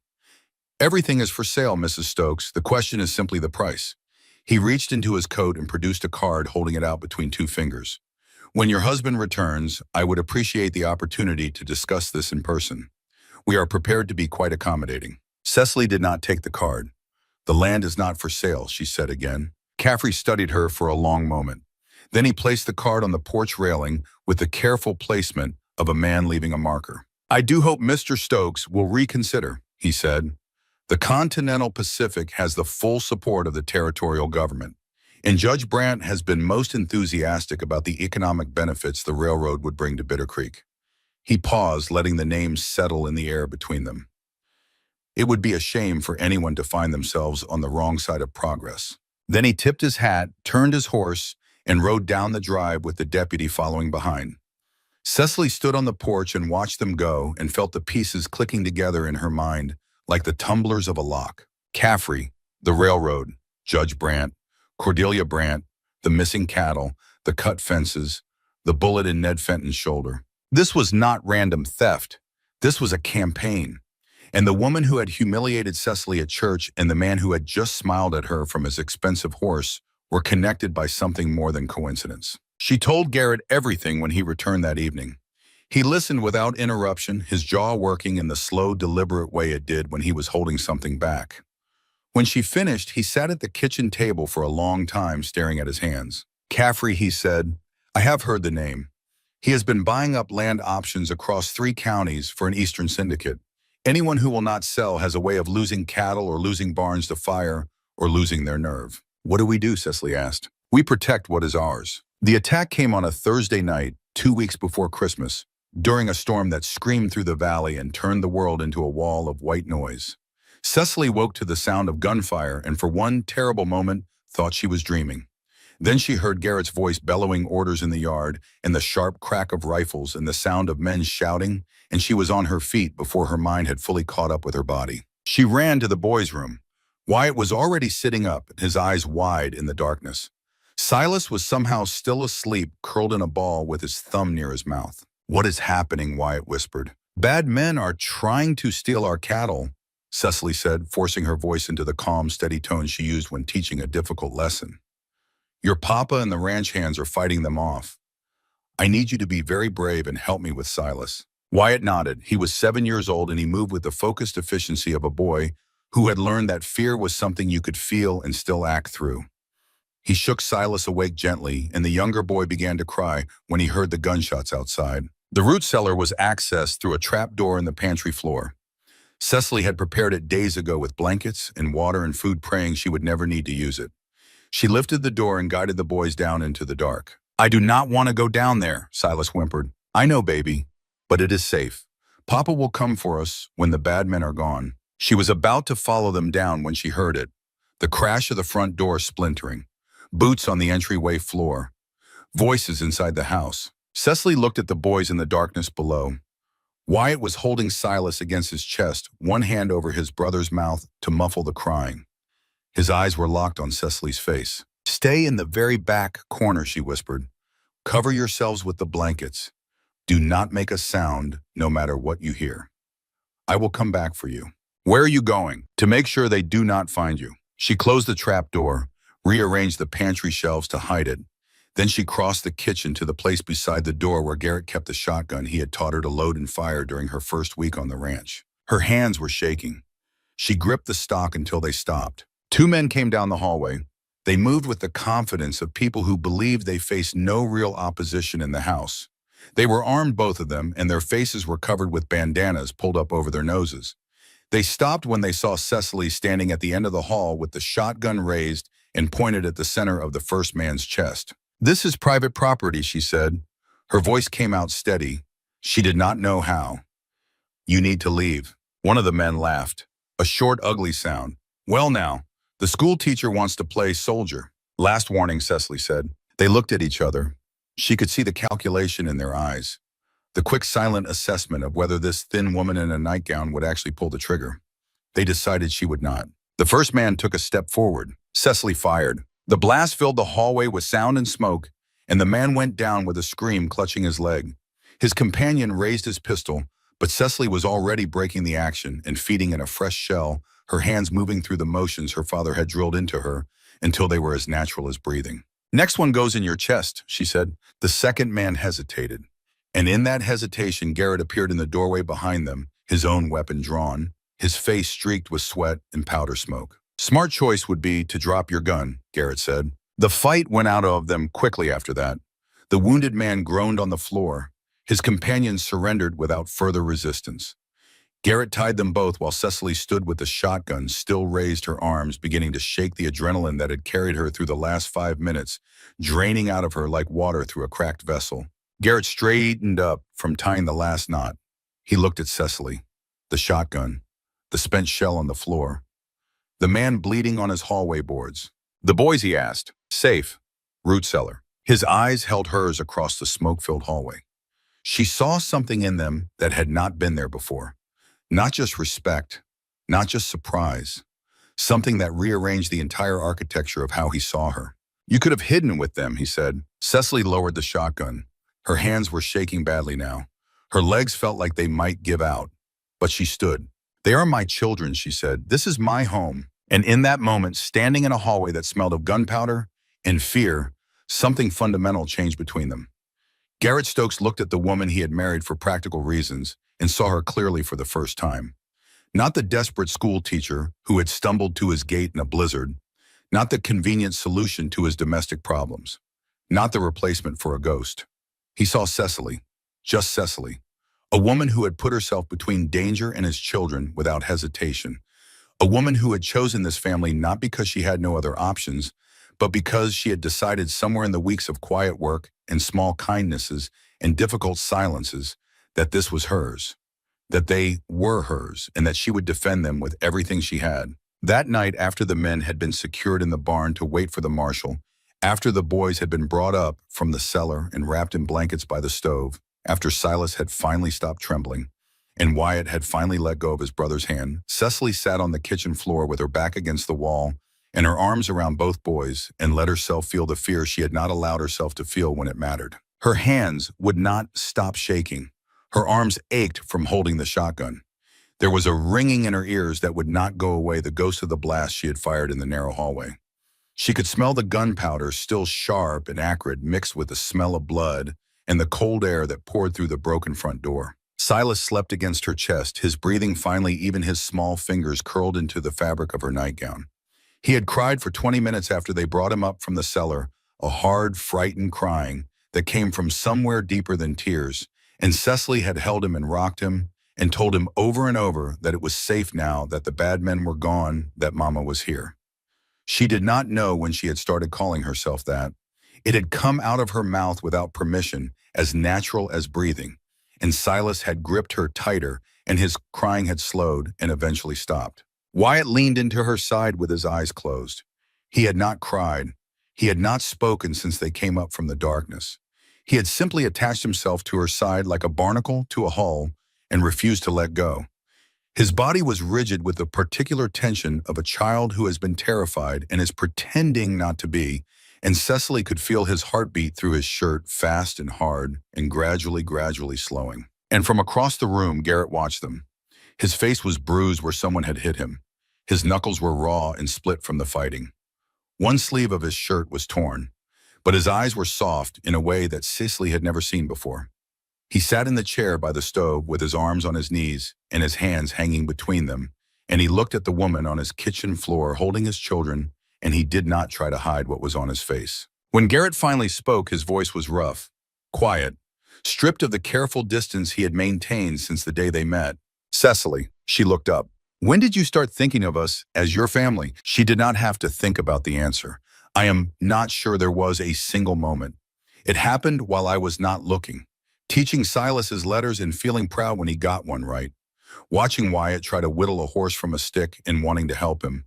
S1: Everything is for sale, Mrs. Stokes. The question is simply the price. He reached into his coat and produced a card, holding it out between two fingers. When your husband returns, I would appreciate the opportunity to discuss this in person. We are prepared to be quite accommodating. Cecily did not take the card. The land is not for sale, she said again. Caffrey studied her for a long moment. Then he placed the card on the porch railing with the careful placement of a man leaving a marker. I do hope Mr. Stokes will reconsider, he said. The Continental Pacific has the full support of the territorial government, and Judge Brandt has been most enthusiastic about the economic benefits the railroad would bring to Bitter Creek. He paused, letting the names settle in the air between them. It would be a shame for anyone to find themselves on the wrong side of progress. Then he tipped his hat, turned his horse, and rode down the drive with the deputy following behind. Cecily stood on the porch and watched them go and felt the pieces clicking together in her mind like the tumblers of a lock. Caffrey, the railroad, Judge Brandt, Cordelia Brandt, the missing cattle, the cut fences, the bullet in Ned Fenton's shoulder. This was not random theft. This was a campaign. And the woman who had humiliated Cecily at church and the man who had just smiled at her from his expensive horse were connected by something more than coincidence. She told Garrett everything when he returned that evening. He listened without interruption, his jaw working in the slow, deliberate way it did when he was holding something back. When she finished, he sat at the kitchen table for a long time, staring at his hands. Caffrey, he said, I have heard the name. He has been buying up land options across 3 counties for an eastern syndicate. Anyone who will not sell has a way of losing cattle or losing barns to fire or losing their nerve. What do we do? Cecily asked. We protect what is ours. The attack came on a Thursday night, 2 weeks before Christmas, during a storm that screamed through the valley and turned the world into a wall of white noise. Cecily woke to the sound of gunfire and for one terrible moment thought she was dreaming. Then she heard Garrett's voice bellowing orders in the yard and the sharp crack of rifles and the sound of men shouting, and she was on her feet before her mind had fully caught up with her body. She ran to the boys' room. Wyatt was already sitting up, his eyes wide in the darkness. Silas was somehow still asleep, curled in a ball with his thumb near his mouth. What is happening? Wyatt whispered. Bad men are trying to steal our cattle, Cecily said, forcing her voice into the calm, steady tone she used when teaching a difficult lesson. Your papa and the ranch hands are fighting them off. I need you to be very brave and help me with Silas. Wyatt nodded. He was 7 years old and he moved with the focused efficiency of a boy who had learned that fear was something you could feel and still act through. He shook Silas awake gently, and the younger boy began to cry when he heard the gunshots outside. The root cellar was accessed through a trap door in the pantry floor. Cecily had prepared it days ago with blankets and water and food, praying she would never need to use it. She lifted the door and guided the boys down into the dark. I do not want to go down there, Silas whimpered. I know, baby, but it is safe. Papa will come for us when the bad men are gone. She was about to follow them down when she heard it. The crash of the front door splintering. Boots on the entryway floor. Voices inside the house. Cecily looked at the boys in the darkness below. Wyatt was holding Silas against his chest, one hand over his brother's mouth to muffle the crying. His eyes were locked on Cecily's face. Stay in the very back corner, she whispered. Cover yourselves with the blankets. Do not make a sound, no matter what you hear. I will come back for you. Where are you going? To make sure they do not find you. She closed the trap door, rearranged the pantry shelves to hide it. Then she crossed the kitchen to the place beside the door where Garrett kept the shotgun he had taught her to load and fire during her first week on the ranch. Her hands were shaking. She gripped the stock until they stopped. 2 men came down the hallway. They moved with the confidence of people who believed they faced no real opposition in the house. They were armed, both of them, and their faces were covered with bandanas pulled up over their noses. They stopped when they saw Cecily standing at the end of the hall with the shotgun raised and pointed at the center of the first man's chest. This is private property, she said. Her voice came out steady. She did not know how. You need to leave. One of the men laughed. A short, ugly sound. Well now, the school teacher wants to play soldier. Last warning, Cecily said. They looked at each other. She could see the calculation in their eyes. The quick silent assessment of whether this thin woman in a nightgown would actually pull the trigger. They decided she would not. The first man took a step forward. Cecily fired. The blast filled the hallway with sound and smoke, and the man went down with a scream, clutching his leg. His companion raised his pistol, but Cecily was already breaking the action and feeding in a fresh shell, her hands moving through the motions her father had drilled into her until they were as natural as breathing. Next one goes in your chest, she said. The second man hesitated. And in that hesitation, Garrett appeared in the doorway behind them, his own weapon drawn, his face streaked with sweat and powder smoke. Smart choice would be to drop your gun, Garrett said. The fight went out of them quickly after that. The wounded man groaned on the floor. His companions surrendered without further resistance. Garrett tied them both while Cecily stood with the shotgun still raised, her arms beginning to shake, the adrenaline that had carried her through the last 5 minutes, draining out of her like water through a cracked vessel. Garrett straightened up from tying the last knot. He looked at Cecily, the shotgun, the spent shell on the floor, the man bleeding on his hallway boards. The boys, he asked. Safe. Root cellar. His eyes held hers across the smoke-filled hallway. She saw something in them that had not been there before. Not just respect, not just surprise, something that rearranged the entire architecture of how he saw her. You could have hidden with them, he said. Cecily lowered the shotgun. Her hands were shaking badly now. Her legs felt like they might give out, but she stood. They are my children, she said. This is my home. And in that moment, standing in a hallway that smelled of gunpowder and fear, something fundamental changed between them. Garrett Stokes looked at the woman he had married for practical reasons and saw her clearly for the first time. Not the desperate school teacher who had stumbled to his gate in a blizzard, not the convenient solution to his domestic problems, not the replacement for a ghost. He saw Cecily, just Cecily, a woman who had put herself between danger and his children without hesitation, a woman who had chosen this family not because she had no other options, but because she had decided somewhere in the weeks of quiet work and small kindnesses and difficult silences that this was hers, that they were hers, and that she would defend them with everything she had. That night, after the men had been secured in the barn to wait for the marshal, after the boys had been brought up from the cellar and wrapped in blankets by the stove, after Silas had finally stopped trembling, and Wyatt had finally let go of his brother's hand, Cecily sat on the kitchen floor with her back against the wall and her arms around both boys and let herself feel the fear she had not allowed herself to feel when it mattered. Her hands would not stop shaking. Her arms ached from holding the shotgun. There was a ringing in her ears that would not go away, the ghost of the blast she had fired in the narrow hallway. She could smell the gunpowder, still sharp and acrid, mixed with the smell of blood and the cold air that poured through the broken front door. Silas slept against her chest, his breathing finally, even his small fingers curled into the fabric of her nightgown. He had cried for 20 minutes after they brought him up from the cellar, a hard, frightened crying that came from somewhere deeper than tears, and Cecily had held him and rocked him and told him over and over that it was safe now, that the bad men were gone, that Mama was here. She did not know when she had started calling herself that. It had come out of her mouth without permission, as natural as breathing, and Silas had gripped her tighter, and his crying had slowed and eventually stopped. Wyatt leaned into her side with his eyes closed. He had not cried. He had not spoken since they came up from the darkness. He had simply attached himself to her side like a barnacle to a hull and refused to let go. His body was rigid with the particular tension of a child who has been terrified and is pretending not to be, and Cecily could feel his heartbeat through his shirt, fast and hard, and gradually slowing. And from across the room, Garrett watched them. His face was bruised where someone had hit him. His knuckles were raw and split from the fighting. One sleeve of his shirt was torn, but his eyes were soft in a way that Cecily had never seen before. He sat in the chair by the stove with his arms on his knees and his hands hanging between them, and he looked at the woman on his kitchen floor holding his children, and he did not try to hide what was on his face. When Garrett finally spoke, his voice was rough, quiet, stripped of the careful distance he had maintained since the day they met. Cecily, she looked up. When did you start thinking of us as your family? She did not have to think about the answer. I am not sure there was a single moment. It happened while I was not looking, teaching Silas his letters and feeling proud when he got one right. watching Wyatt try to whittle a horse from a stick and wanting to help him,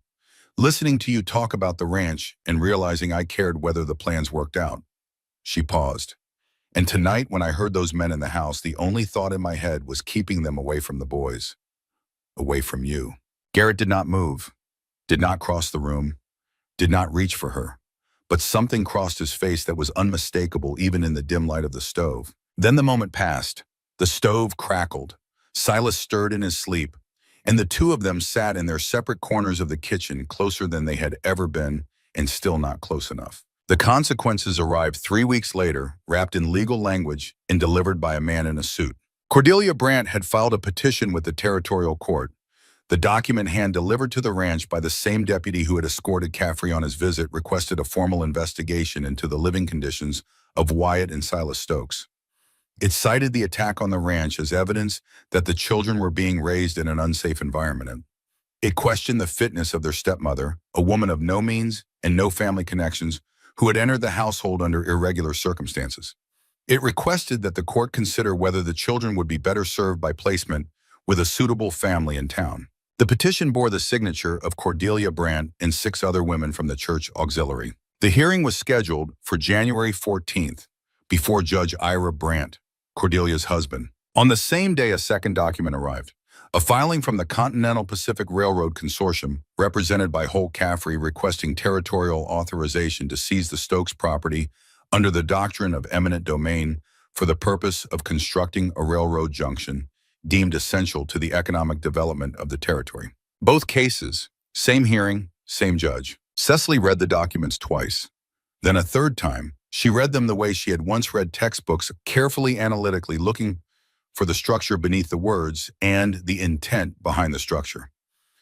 S1: listening to you talk about the ranch and realizing I cared whether the plans worked out. She paused. And tonight, when I heard those men in the house, the only thought in my head was keeping them away from the boys, away from you. Garrett did not move, did not cross the room, did not reach for her. But something crossed his face that was unmistakable even in the dim light of the stove. Then the moment passed. The stove crackled. Silas stirred in his sleep, and the two of them sat in their separate corners of the kitchen, closer than they had ever been, and still not close enough. The consequences arrived 3 weeks later, wrapped in legal language and delivered by a man in a suit. Cordelia Brandt had filed a petition with the territorial court. The document hand-delivered to the ranch by the same deputy who had escorted Caffrey on his visit requested a formal investigation into the living conditions of Wyatt and Silas Stokes. It cited the attack on the ranch as evidence that the children were being raised in an unsafe environment. It questioned the fitness of their stepmother, a woman of no means and no family connections, who had entered the household under irregular circumstances. It requested that the court consider whether the children would be better served by placement with a suitable family in town. The petition bore the signature of Cordelia Brandt and 6 other women from the church auxiliary. The hearing was scheduled for January 14th before Judge Ira Brandt, Cordelia's husband. On the same day, a second document arrived. A filing from the Continental Pacific Railroad Consortium, represented by Holt Caffrey, requesting territorial authorization to seize the Stokes property under the doctrine of eminent domain for the purpose of constructing a railroad junction deemed essential to the economic development of the territory. Both cases, same hearing, same judge. Cecily read the documents twice. Then a third time, she read them the way she had once read textbooks, carefully analytically looking for the structure beneath the words and the intent behind the structure.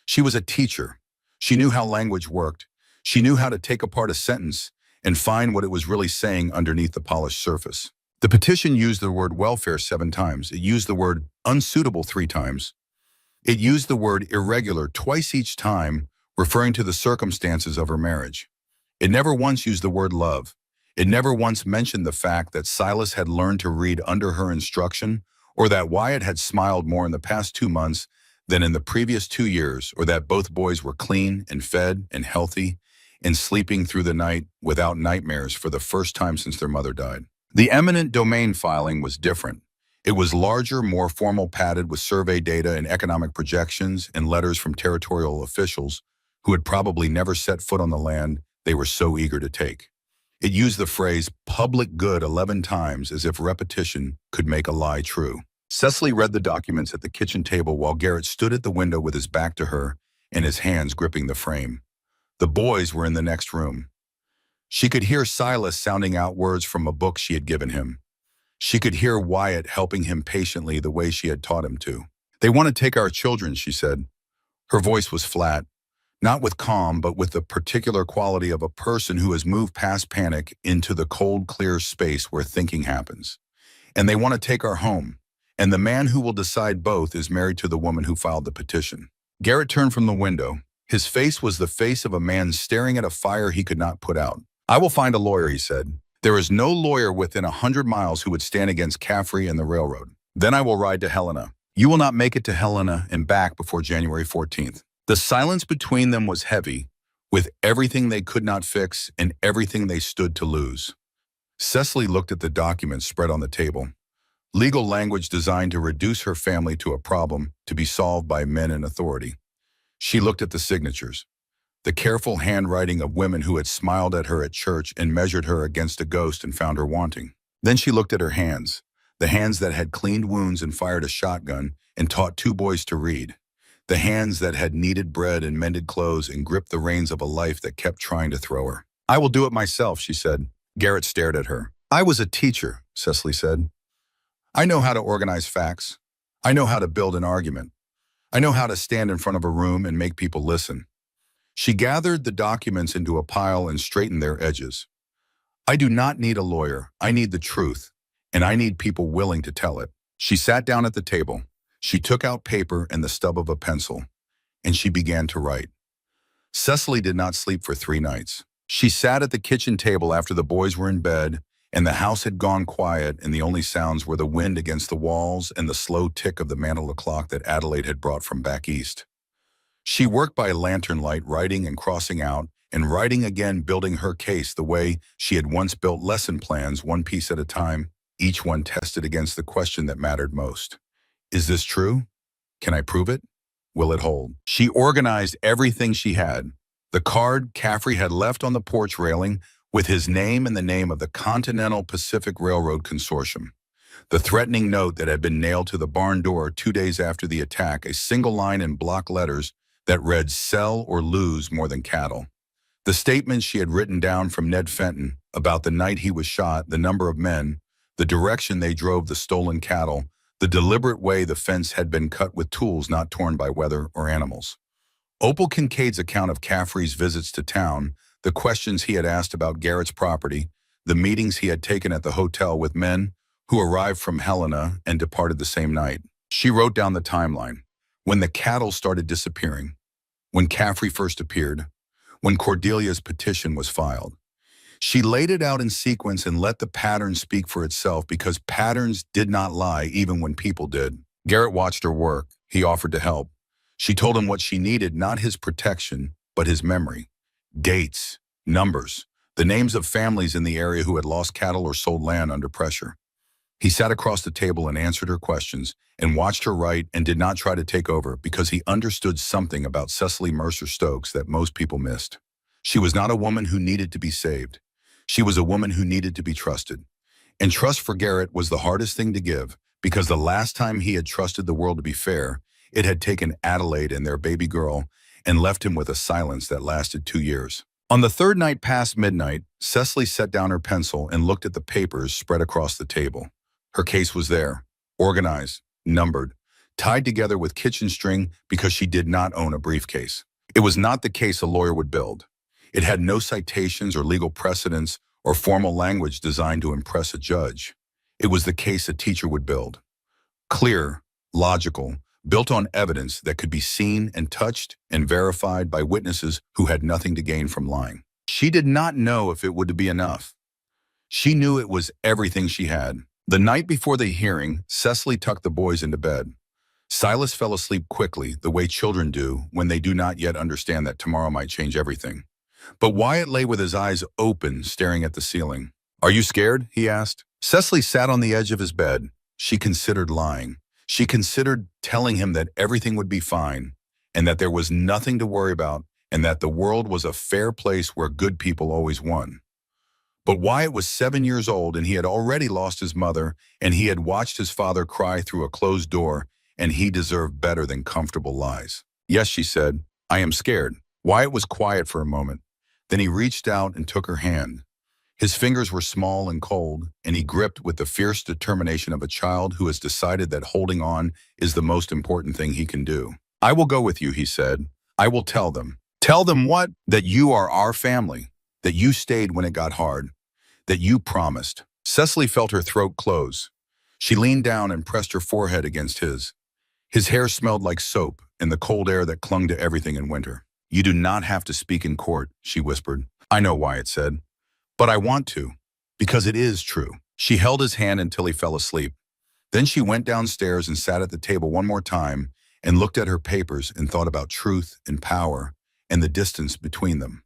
S1: She was a teacher. She knew how language worked. She knew how to take apart a sentence and find what it was really saying underneath the polished surface. The petition used the word welfare 7 times. It used the word unsuitable 3 times. It used the word irregular twice each time, referring to the circumstances of her marriage. It never once used the word love. It never once mentioned the fact that Silas had learned to read under her instruction, or that Wyatt had smiled more in the past 2 months than in the previous 2 years, or that both boys were clean and fed and healthy and sleeping through the night without nightmares for the first time since their mother died. The eminent domain filing was different. It was larger, more formal, padded with survey data and economic projections and letters from territorial officials who had probably never set foot on the land they were so eager to take. It used the phrase public good 11 times as if repetition could make a lie true. Cecily read the documents at the kitchen table while Garrett stood at the window with his back to her and his hands gripping the frame. The boys were in the next room. She could hear Silas sounding out words from a book she had given him. She could hear Wyatt helping him patiently the way she had taught him to. "They want to take our children," she said. Her voice was flat, not with calm, but with the particular quality of a person who has moved past panic into the cold, clear space where thinking happens. "And they want to take our home. And the man who will decide both is married to the woman who filed the petition." Garrett turned from the window. His face was the face of a man staring at a fire he could not put out. "I will find a lawyer," he said. "There is no lawyer within 100 miles who would stand against Caffrey and the railroad. Then I will ride to Helena. You will not make it to Helena and back before January 14th. The silence between them was heavy, with everything they could not fix and everything they stood to lose. Cecily looked at the documents spread on the table. Legal language designed to reduce her family to a problem to be solved by men in authority. She looked at the signatures, the careful handwriting of women who had smiled at her at church and measured her against a ghost and found her wanting. Then she looked at her hands, the hands that had cleaned wounds and fired a shotgun and taught 2 boys to read, the hands that had kneaded bread and mended clothes and gripped the reins of a life that kept trying to throw her. "I will do it myself," she said. Garrett stared at her. "I was a teacher," Cecily said. "I know how to organize facts. I know how to build an argument. I know how to stand in front of a room and make people listen." She gathered the documents into a pile and straightened their edges. "I do not need a lawyer. I need the truth, and I need people willing to tell it." She sat down at the table. She took out paper and the stub of a pencil, and she began to write. Cecily did not sleep for 3 nights. She sat at the kitchen table after the boys were in bed and the house had gone quiet, and the only sounds were the wind against the walls and the slow tick of the mantel clock that Adelaide had brought from back east. She worked by lantern light, writing and crossing out, and writing again, building her case the way she had once built lesson plans, one piece at a time, each one tested against the question that mattered most. Is this true? Can I prove it? Will it hold? She organized everything she had. The card Caffrey had left on the porch railing with his name and the name of the Continental Pacific Railroad Consortium. The threatening note that had been nailed to the barn door 2 days after the attack, a single line in block letters that read, "Sell or lose more than cattle." The statements she had written down from Ned Fenton about the night he was shot, the number of men, the direction they drove the stolen cattle, the deliberate way the fence had been cut with tools not torn by weather or animals. Opal Kincaid's account of Caffrey's visits to town, the questions he had asked about Garrett's property, the meetings he had taken at the hotel with men who arrived from Helena and departed the same night. She wrote down the timeline. When the cattle started disappearing, when Caffrey first appeared, when Cordelia's petition was filed. She laid it out in sequence and let the pattern speak for itself, because patterns did not lie even when people did. Garrett watched her work. He offered to help. She told him what she needed, not his protection, but his memory. Dates, numbers, the names of families in the area who had lost cattle or sold land under pressure. He sat across the table and answered her questions and watched her write, and did not try to take over, because he understood something about Cecily Mercer Stokes that most people missed. She was not a woman who needed to be saved. She was a woman who needed to be trusted. And trust for Garrett was the hardest thing to give, because the last time he had trusted the world to be fair, it had taken Adelaide and their baby girl and left him with a silence that lasted 2 years. On the third night past midnight, Cecily set down her pencil and looked at the papers spread across the table. Her case was there, organized, numbered, tied together with kitchen string, because she did not own a briefcase. It was not the case a lawyer would build. It had no citations or legal precedents or formal language designed to impress a judge. It was the case a teacher would build. Clear, logical, built on evidence that could be seen and touched and verified by witnesses who had nothing to gain from lying. She did not know if it would be enough. She knew it was everything she had. The night before the hearing, Cecily tucked the boys into bed. Silas fell asleep quickly, the way children do when they do not yet understand that tomorrow might change everything. But Wyatt lay with his eyes open, staring at the ceiling. "Are you scared?" he asked. Cecily sat on the edge of his bed. She considered lying. She considered telling him that everything would be fine, and that there was nothing to worry about, and that the world was a fair place where good people always won. But Wyatt was 7 years old, and he had already lost his mother, and he had watched his father cry through a closed door, and he deserved better than comfortable lies. "Yes," she said, "I am scared." Wyatt was quiet for a moment. Then he reached out and took her hand. His fingers were small and cold, and he gripped with the fierce determination of a child who has decided that holding on is the most important thing he can do. "I will go with you," he said. "I will tell them." "Tell them what?" "That you are our family. That you stayed when it got hard. That you promised." Cecily felt her throat close. She leaned down and pressed her forehead against his. His hair smelled like soap and the cold air that clung to everything in winter. "You do not have to speak in court," she whispered. "I know," Wyatt said. "But I want to, because it is true." She held his hand until he fell asleep. Then she went downstairs and sat at the table one more time and looked at her papers and thought about truth and power and the distance between them.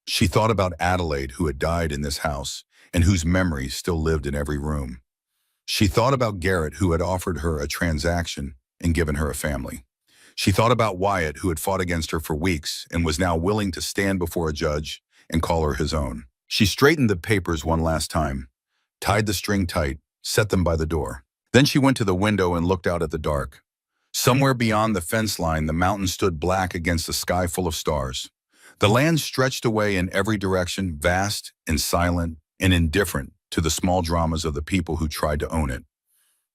S1: She thought about Adelaide, who had died in this house and whose memory still lived in every room. She thought about Garrett, who had offered her a transaction and given her a family. She thought about Wyatt, who had fought against her for weeks and was now willing to stand before a judge and call her his own. She straightened the papers one last time, tied the string tight, set them by the door. Then she went to the window and looked out at the dark. Somewhere beyond the fence line, the mountain stood black against a sky full of stars. The land stretched away in every direction, vast and silent and indifferent to the small dramas of the people who tried to own it.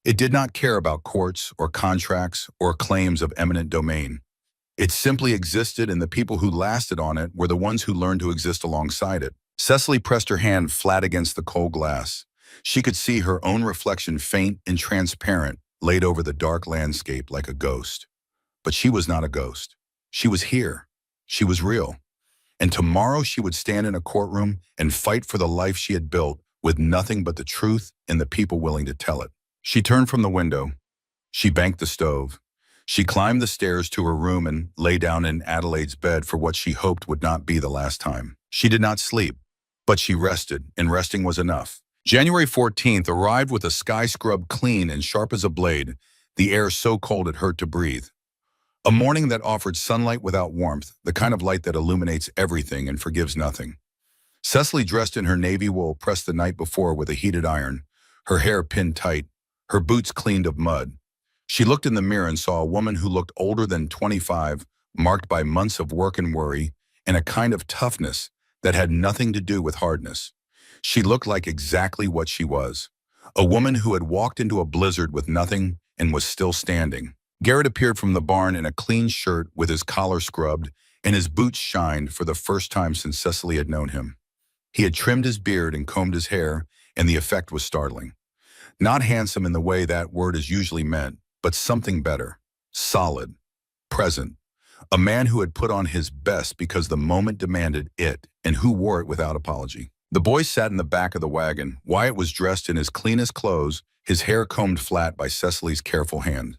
S1: It did not care about courts or contracts or claims of eminent domain. It simply existed, and the people who lasted on it were the ones who learned to exist alongside it. Cecily pressed her hand flat against the cold glass. She could see her own reflection, faint and transparent, laid over the dark landscape like a ghost. But she was not a ghost. She was here. She was real. And tomorrow she would stand in a courtroom and fight for the life she had built with nothing but the truth and the people willing to tell it. She turned from the window. She banked the stove. She climbed the stairs to her room and lay down in Adelaide's bed for what she hoped would not be the last time. She did not sleep, but she rested, and resting was enough. January 14th arrived with a sky scrubbed clean and sharp as a blade, the air so cold it hurt to breathe. A morning that offered sunlight without warmth, the kind of light that illuminates everything and forgives nothing. Cecily, dressed in her navy wool pressed the night before with a heated iron, her hair pinned tight, her boots cleaned of mud. She looked in the mirror and saw a woman who looked older than 25, marked by months of work and worry, and a kind of toughness that had nothing to do with hardness. She looked like exactly what she was, a woman who had walked into a blizzard with nothing and was still standing. Garrett appeared from the barn in a clean shirt with his collar scrubbed, and his boots shined for the first time since Cecily had known him. He had trimmed his beard and combed his hair, and the effect was startling. Not handsome in the way that word is usually meant, but something better. Solid. Present. A man who had put on his best because the moment demanded it, and who wore it without apology. The boys sat in the back of the wagon. Wyatt was dressed in his cleanest clothes, his hair combed flat by Cecily's careful hand.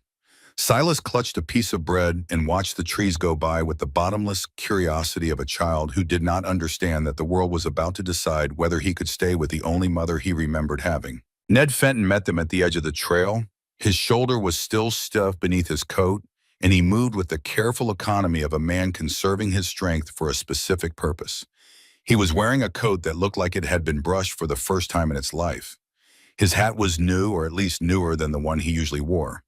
S1: Silas clutched a piece of bread and watched the trees go by with the bottomless curiosity of a child who did not understand that the world was about to decide whether he could stay with the only mother he remembered having. Ned Fenton met them at the edge of the trail. His shoulder was still stuffed beneath his coat, and he moved with the careful economy of a man conserving his strength for a specific purpose. He was wearing a coat that looked like it had been brushed for the first time in its life. His hat was new, or at least newer than the one he usually wore.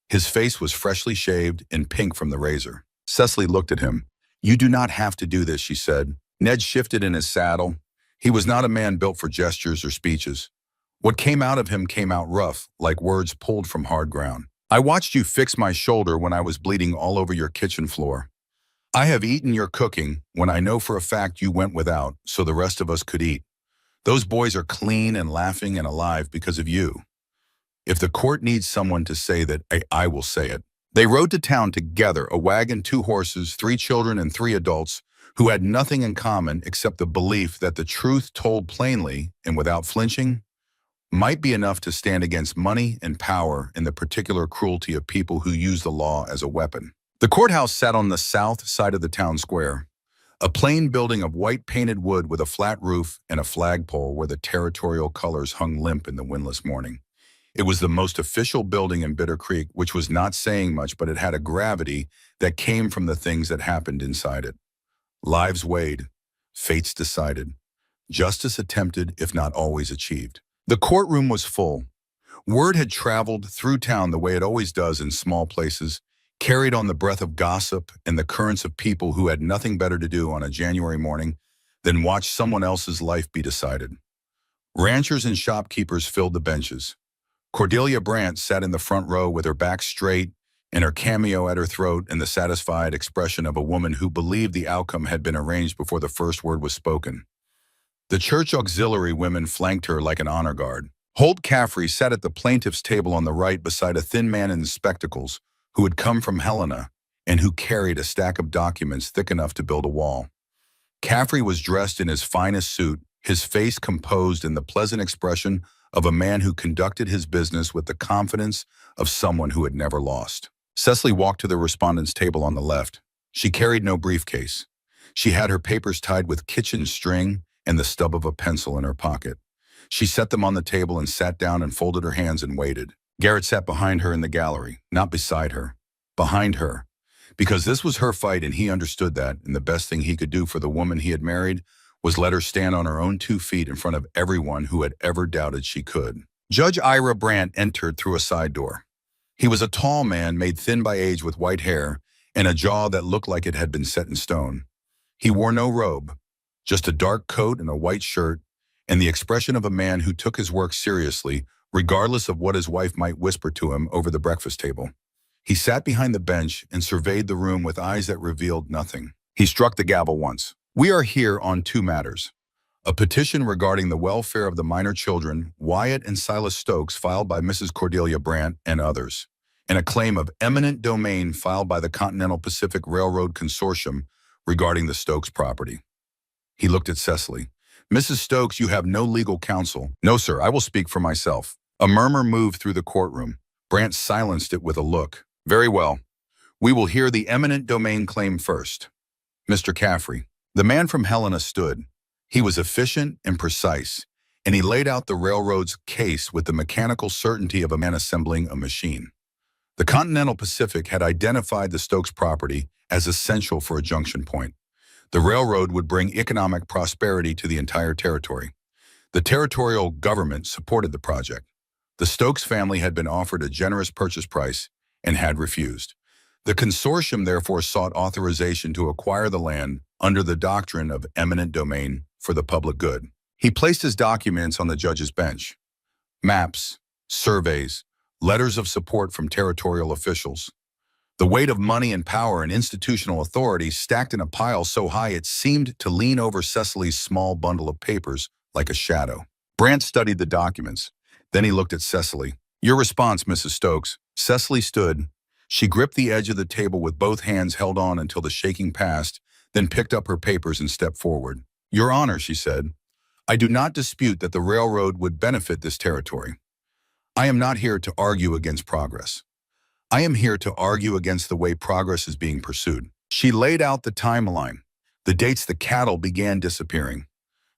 S1: His face was freshly shaved and pink from the razor. Cecily looked at him. "You do not have to do this," she said. Ned shifted in his saddle. He was not a man built for gestures or speeches. What came out of him came out rough, like words pulled from hard ground. "I watched you fix my shoulder when I was bleeding all over your kitchen floor. I have eaten your cooking when I know for a fact you went without so the rest of us could eat. Those boys are clean and laughing and alive because of you. If the court needs someone to say that, I will say it." They rode to town together, a wagon, 2 horses, 3 children, and 3 adults who had nothing in common except the belief that the truth told plainly and without flinching might be enough to stand against money and power and the particular cruelty of people who use the law as a weapon. The courthouse sat on the south side of the town square, a plain building of white painted wood with a flat roof and a flagpole where the territorial colors hung limp in the windless morning. It was the most official building in Bitter Creek, which was not saying much, but it had a gravity that came from the things that happened inside it. Lives weighed, fates decided, justice attempted if not always achieved. The courtroom was full. Word had traveled through town the way it always does in small places, carried on the breath of gossip and the currents of people who had nothing better to do on a January morning than watch someone else's life be decided. Ranchers and shopkeepers filled the benches. Cordelia Brandt sat in the front row with her back straight and her cameo at her throat and the satisfied expression of a woman who believed the outcome had been arranged before the first word was spoken. The church auxiliary women flanked her like an honor guard. Holt Caffrey sat at the plaintiff's table on the right beside a thin man in spectacles who had come from Helena and who carried a stack of documents thick enough to build a wall. Caffrey was dressed in his finest suit, his face composed in the pleasant expression of a man who conducted his business with the confidence of someone who had never lost. Cecily walked to the respondent's table on the left. She carried no briefcase. She had her papers tied with kitchen string and the stub of a pencil in her pocket. She set them on the table and sat down and folded her hands and waited. Garrett sat behind her in the gallery, not beside her, behind her, because this was her fight and he understood that, and the best thing he could do for the woman he had married was let her stand on her own 2 feet in front of everyone who had ever doubted she could. Judge Ira Brandt entered through a side door. He was a tall man made thin by age with white hair and a jaw that looked like it had been set in stone. He wore no robe, just a dark coat and a white shirt, and the expression of a man who took his work seriously, regardless of what his wife might whisper to him over the breakfast table. He sat behind the bench and surveyed the room with eyes that revealed nothing. He struck the gavel once. "We are here on 2 matters. A petition regarding the welfare of the minor children, Wyatt and Silas Stokes, filed by Mrs. Cordelia Brandt and others, and a claim of eminent domain filed by the Continental Pacific Railroad Consortium regarding the Stokes property." He looked at Cecily. Mrs. Stokes, you have no legal counsel. No, sir, I will speak for myself. A murmur moved through the courtroom. Brant silenced it with a look. Very well. We will hear the eminent domain claim first. Mr. Caffrey. The man from Helena stood. He was efficient and precise, and he laid out the railroad's case with the mechanical certainty of a man assembling a machine. The Continental Pacific had identified the Stokes property as essential for a junction point. The railroad would bring economic prosperity to the entire territory. The territorial government supported the project. The Stokes family had been offered a generous purchase price and had refused. The consortium therefore sought authorization to acquire the land under the doctrine of eminent domain for the public good. He placed his documents on the judge's bench. Maps, surveys, letters of support from territorial officials. The weight of money and power and institutional authority stacked in a pile so high it seemed to lean over Cecily's small bundle of papers like a shadow. Brant studied the documents. Then he looked at Cecily. Your response, Mrs. Stokes. Cecily stood. She gripped the edge of the table with both hands held on until the shaking passed, then picked up her papers and stepped forward. Your Honor, she said, I do not dispute that the railroad would benefit this territory. I am not here to argue against progress. I am here to argue against the way progress is being pursued. She laid out the timeline, the dates the cattle began disappearing,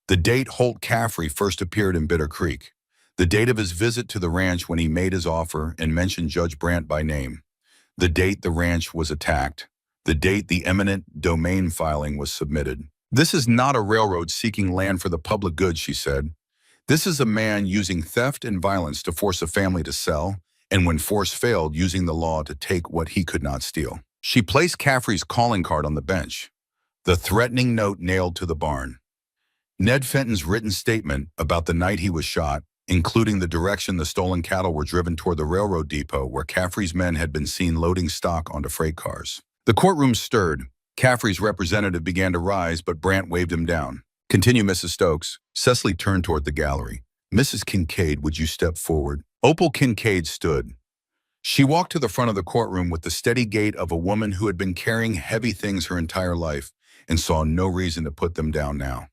S1: the date Holt Caffrey first appeared in Bitter Creek, the date of his visit to the ranch when he made his offer and mentioned Judge Brant by name, the date the ranch was attacked, the date the eminent domain filing was submitted. This is not a railroad seeking land for the public good, she said. This is a man using theft and violence to force a family to sell, and when force failed, using the law to take what he could not steal. She placed Caffrey's calling card on the bench, the threatening note nailed to the barn. Ned Fenton's written statement about the night he was shot, including the direction the stolen cattle were driven toward the railroad depot where Caffrey's men had been seen loading stock onto freight cars. The courtroom stirred. Caffrey's representative began to rise, but Brant waved him down. Continue, Mrs. Stokes. Cecily turned toward the gallery. Mrs. Kincaid, would you step forward? Opal Kincaid stood. She walked to the front of the courtroom with the steady gait of a woman who had been carrying heavy things her entire life and saw no reason to put them down now.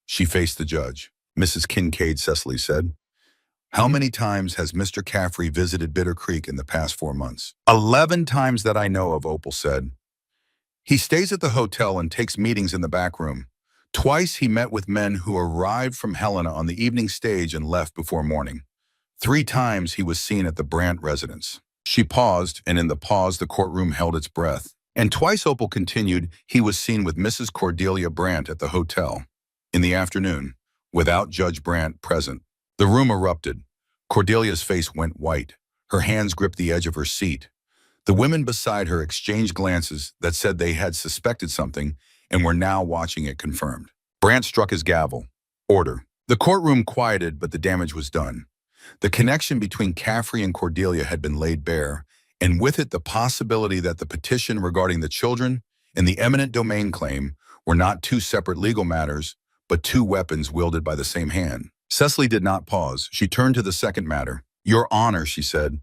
S1: She faced the judge. Mrs. Kincaid, Cecily said, how many times has Mr. Caffrey visited Bitter Creek in the past 4 months? 11 times that I know of, Opal said. He stays at the hotel and takes meetings in the back room. Twice he met with men who arrived from Helena on the evening stage and left before morning. 3 times he was seen at the Brant residence. She paused, and in the pause the courtroom held its breath. And twice, Opal continued, he was seen with Mrs. Cordelia Brant at the hotel. In the afternoon, without Judge Brant present. The room erupted. Cordelia's face went white. Her hands gripped the edge of her seat. The women beside her exchanged glances that said they had suspected something and were now watching it confirmed. Brant struck his gavel. Order. The courtroom quieted, but the damage was done. The connection between Caffrey and Cordelia had been laid bare, and with it the possibility that the petition regarding the children and the eminent domain claim were not 2 separate legal matters, but 2 weapons wielded by the same hand. Cecily did not pause. She turned to the second matter. Your Honor, she said,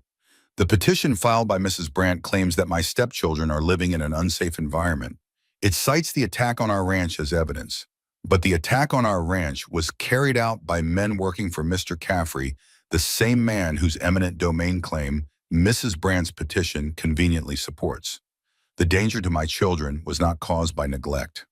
S1: the petition filed by Mrs. Brant claims that my stepchildren are living in an unsafe environment. It cites the attack on our ranch as evidence. But the attack on our ranch was carried out by men working for Mr. Caffrey, the same man whose eminent domain claim Mrs. Brant's petition conveniently supports. The danger to my children was not caused by neglect.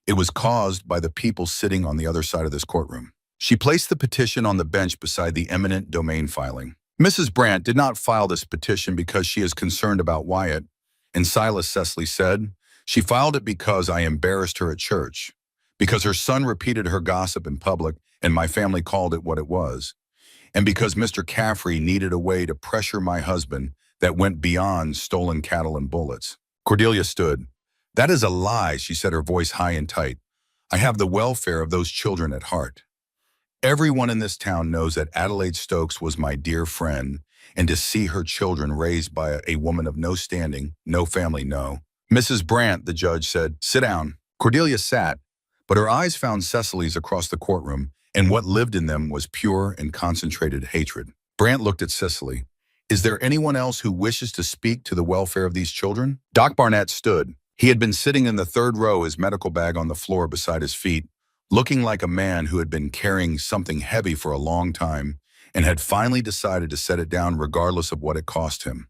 S1: It was caused by the people sitting on the other side of this courtroom. She placed the petition on the bench beside the eminent domain filing. Mrs. Brant did not file this petition because she is concerned about Wyatt, and Silas, Cecily said. She filed it because I embarrassed her at church, because her son repeated her gossip in public and my family called it what it was, and because Mr. Caffrey needed a way to pressure my husband that went beyond stolen cattle and bullets. Cordelia stood. That is a lie, she said, her voice high and tight. I have the welfare of those children at heart. Everyone in this town knows that Adelaide Stokes was my dear friend, and to see her children raised by a woman of no standing, no family, no. Mrs. Brant, the judge said, sit down. Cordelia sat, but her eyes found Cecily's across the courtroom, and what lived in them was pure and concentrated hatred. Brant looked at Cecily. Is there anyone else who wishes to speak to the welfare of these children? Doc Barnett stood. He had been sitting in the 3rd row, his medical bag on the floor beside his feet, looking like a man who had been carrying something heavy for a long time and had finally decided to set it down regardless of what it cost him.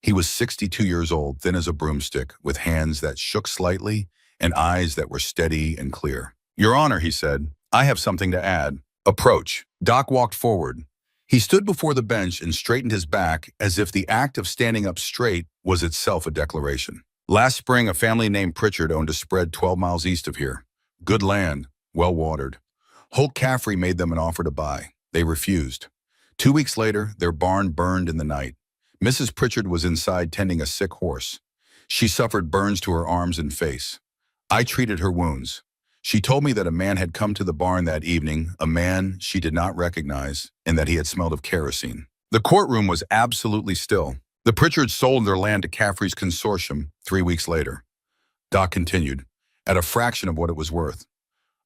S1: He was 62 years old, thin as a broomstick, with hands that shook slightly and eyes that were steady and clear. "Your Honor," he said, "I have something to add." "Approach." Doc walked forward. He stood before the bench and straightened his back as if the act of standing up straight was itself a declaration. "Last spring, a family named Pritchard owned a spread 12 miles east of here. Good land, well watered. Holt Caffrey made them an offer to buy. They refused. 2 weeks later, their barn burned in the night. Mrs. Pritchard was inside tending a sick horse. She suffered burns to her arms and face. I treated her wounds. She told me that a man had come to the barn that evening, a man she did not recognize, and that he had smelled of kerosene. The courtroom was absolutely still. The Pritchards sold their land to Caffrey's consortium 3 weeks later. Doc continued, at a fraction of what it was worth.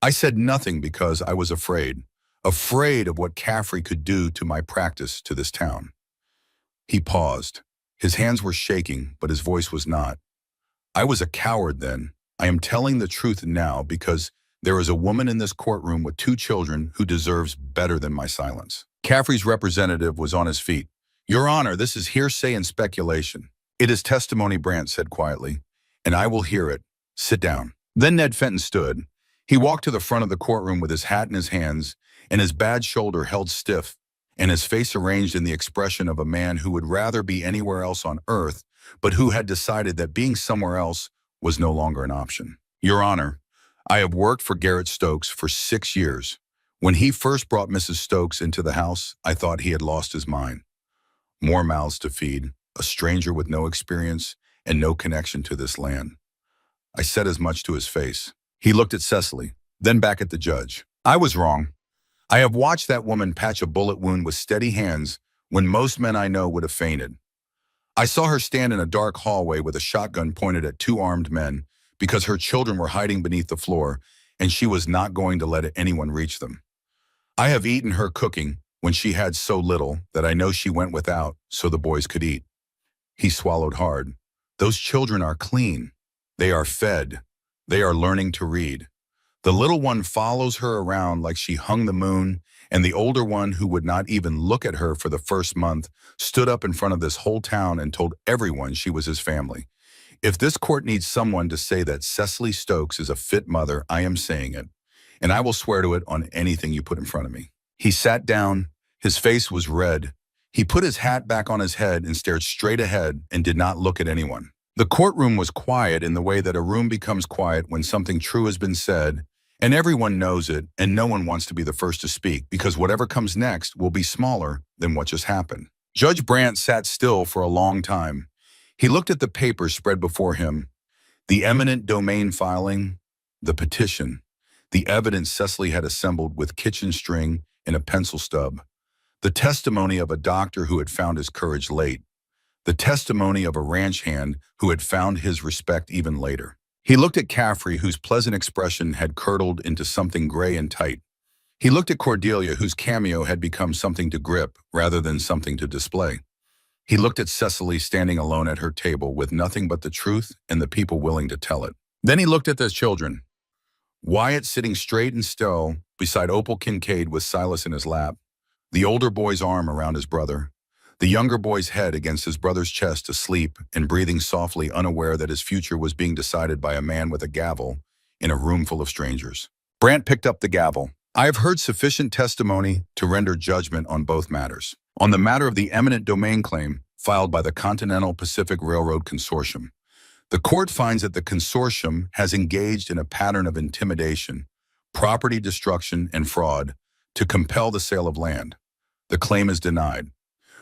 S1: I said nothing because I was afraid of what Caffrey could do to my practice to this town. He paused. His hands were shaking, but his voice was not. I was a coward then. I am telling the truth now because there is a woman in this courtroom with 2 children who deserves better than my silence. Caffrey's representative was on his feet. Your Honor, this is hearsay and speculation. It is testimony, Brandt said quietly, and I will hear it. Sit down. Then Ned Fenton stood. He walked to the front of the courtroom with his hat in his hands and his bad shoulder held stiff and his face arranged in the expression of a man who would rather be anywhere else on earth, but who had decided that being somewhere else was no longer an option. Your Honor, I have worked for Garrett Stokes for 6 years. When he first brought Mrs. Stokes into the house, I thought he had lost his mind. More mouths to feed, a stranger with no experience and no connection to this land. I said as much to his face. He looked at Cecily, then back at the judge. I was wrong. I have watched that woman patch a bullet wound with steady hands when most men I know would have fainted. I saw her stand in a dark hallway with a shotgun pointed at 2 armed men because her children were hiding beneath the floor and she was not going to let anyone reach them. I have eaten her cooking when she had so little that I know she went without so the boys could eat. He swallowed hard. Those children are clean. They are fed. They are learning to read. The little one follows her around like she hung the moon, and the older one, who would not even look at her for the first month, stood up in front of this whole town and told everyone she was his family. If this court needs someone to say that Cecily Stokes is a fit mother, I am saying it, and I will swear to it on anything you put in front of me. He sat down. His face was red. He put his hat back on his head and stared straight ahead and did not look at anyone. The courtroom was quiet in the way that a room becomes quiet when something true has been said, and everyone knows it, and no one wants to be the first to speak because whatever comes next will be smaller than what just happened. Judge Brandt sat still for a long time. He looked at the papers spread before him. The eminent domain filing, the petition, the evidence Cecily had assembled with kitchen string and a pencil stub, the testimony of a doctor who had found his courage late, the testimony of a ranch hand who had found his respect even later. He looked at Caffrey, whose pleasant expression had curdled into something gray and tight. He looked at Cordelia, whose cameo had become something to grip rather than something to display. He looked at Cecily standing alone at her table with nothing but the truth and the people willing to tell it. Then he looked at the children. Wyatt sitting straight and still beside Opal Kincaid with Silas in his lap, the older boy's arm around his brother, the younger boy's head against his brother's chest asleep and breathing softly, unaware that his future was being decided by a man with a gavel in a room full of strangers. Brandt picked up the gavel. I have heard sufficient testimony to render judgment on both matters. On the matter of the eminent domain claim filed by the Continental Pacific Railroad Consortium, the court finds that the consortium has engaged in a pattern of intimidation, property destruction, and fraud to compel the sale of land. The claim is denied.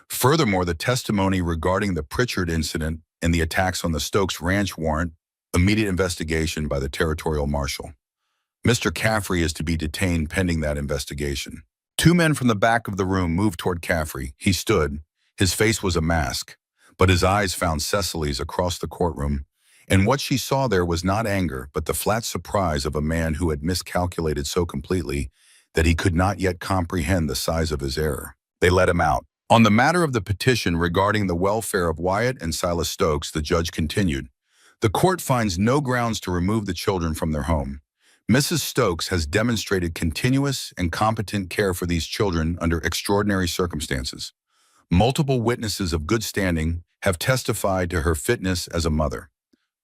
S1: Furthermore, the testimony regarding the Pritchard incident and the attacks on the Stokes Ranch warrant immediate investigation by the territorial marshal. Mr. Caffrey is to be detained pending that investigation. 2 men from the back of the room moved toward Caffrey. He stood. His face was a mask, but his eyes found Cecily's across the courtroom, and what she saw there was not anger, but the flat surprise of a man who had miscalculated so completely that he could not yet comprehend the size of his error. They let him out. On the matter of the petition regarding the welfare of Wyatt and Silas Stokes, the judge continued. The court finds no grounds to remove the children from their home. Mrs. Stokes has demonstrated continuous and competent care for these children under extraordinary circumstances. Multiple witnesses of good standing have testified to her fitness as a mother.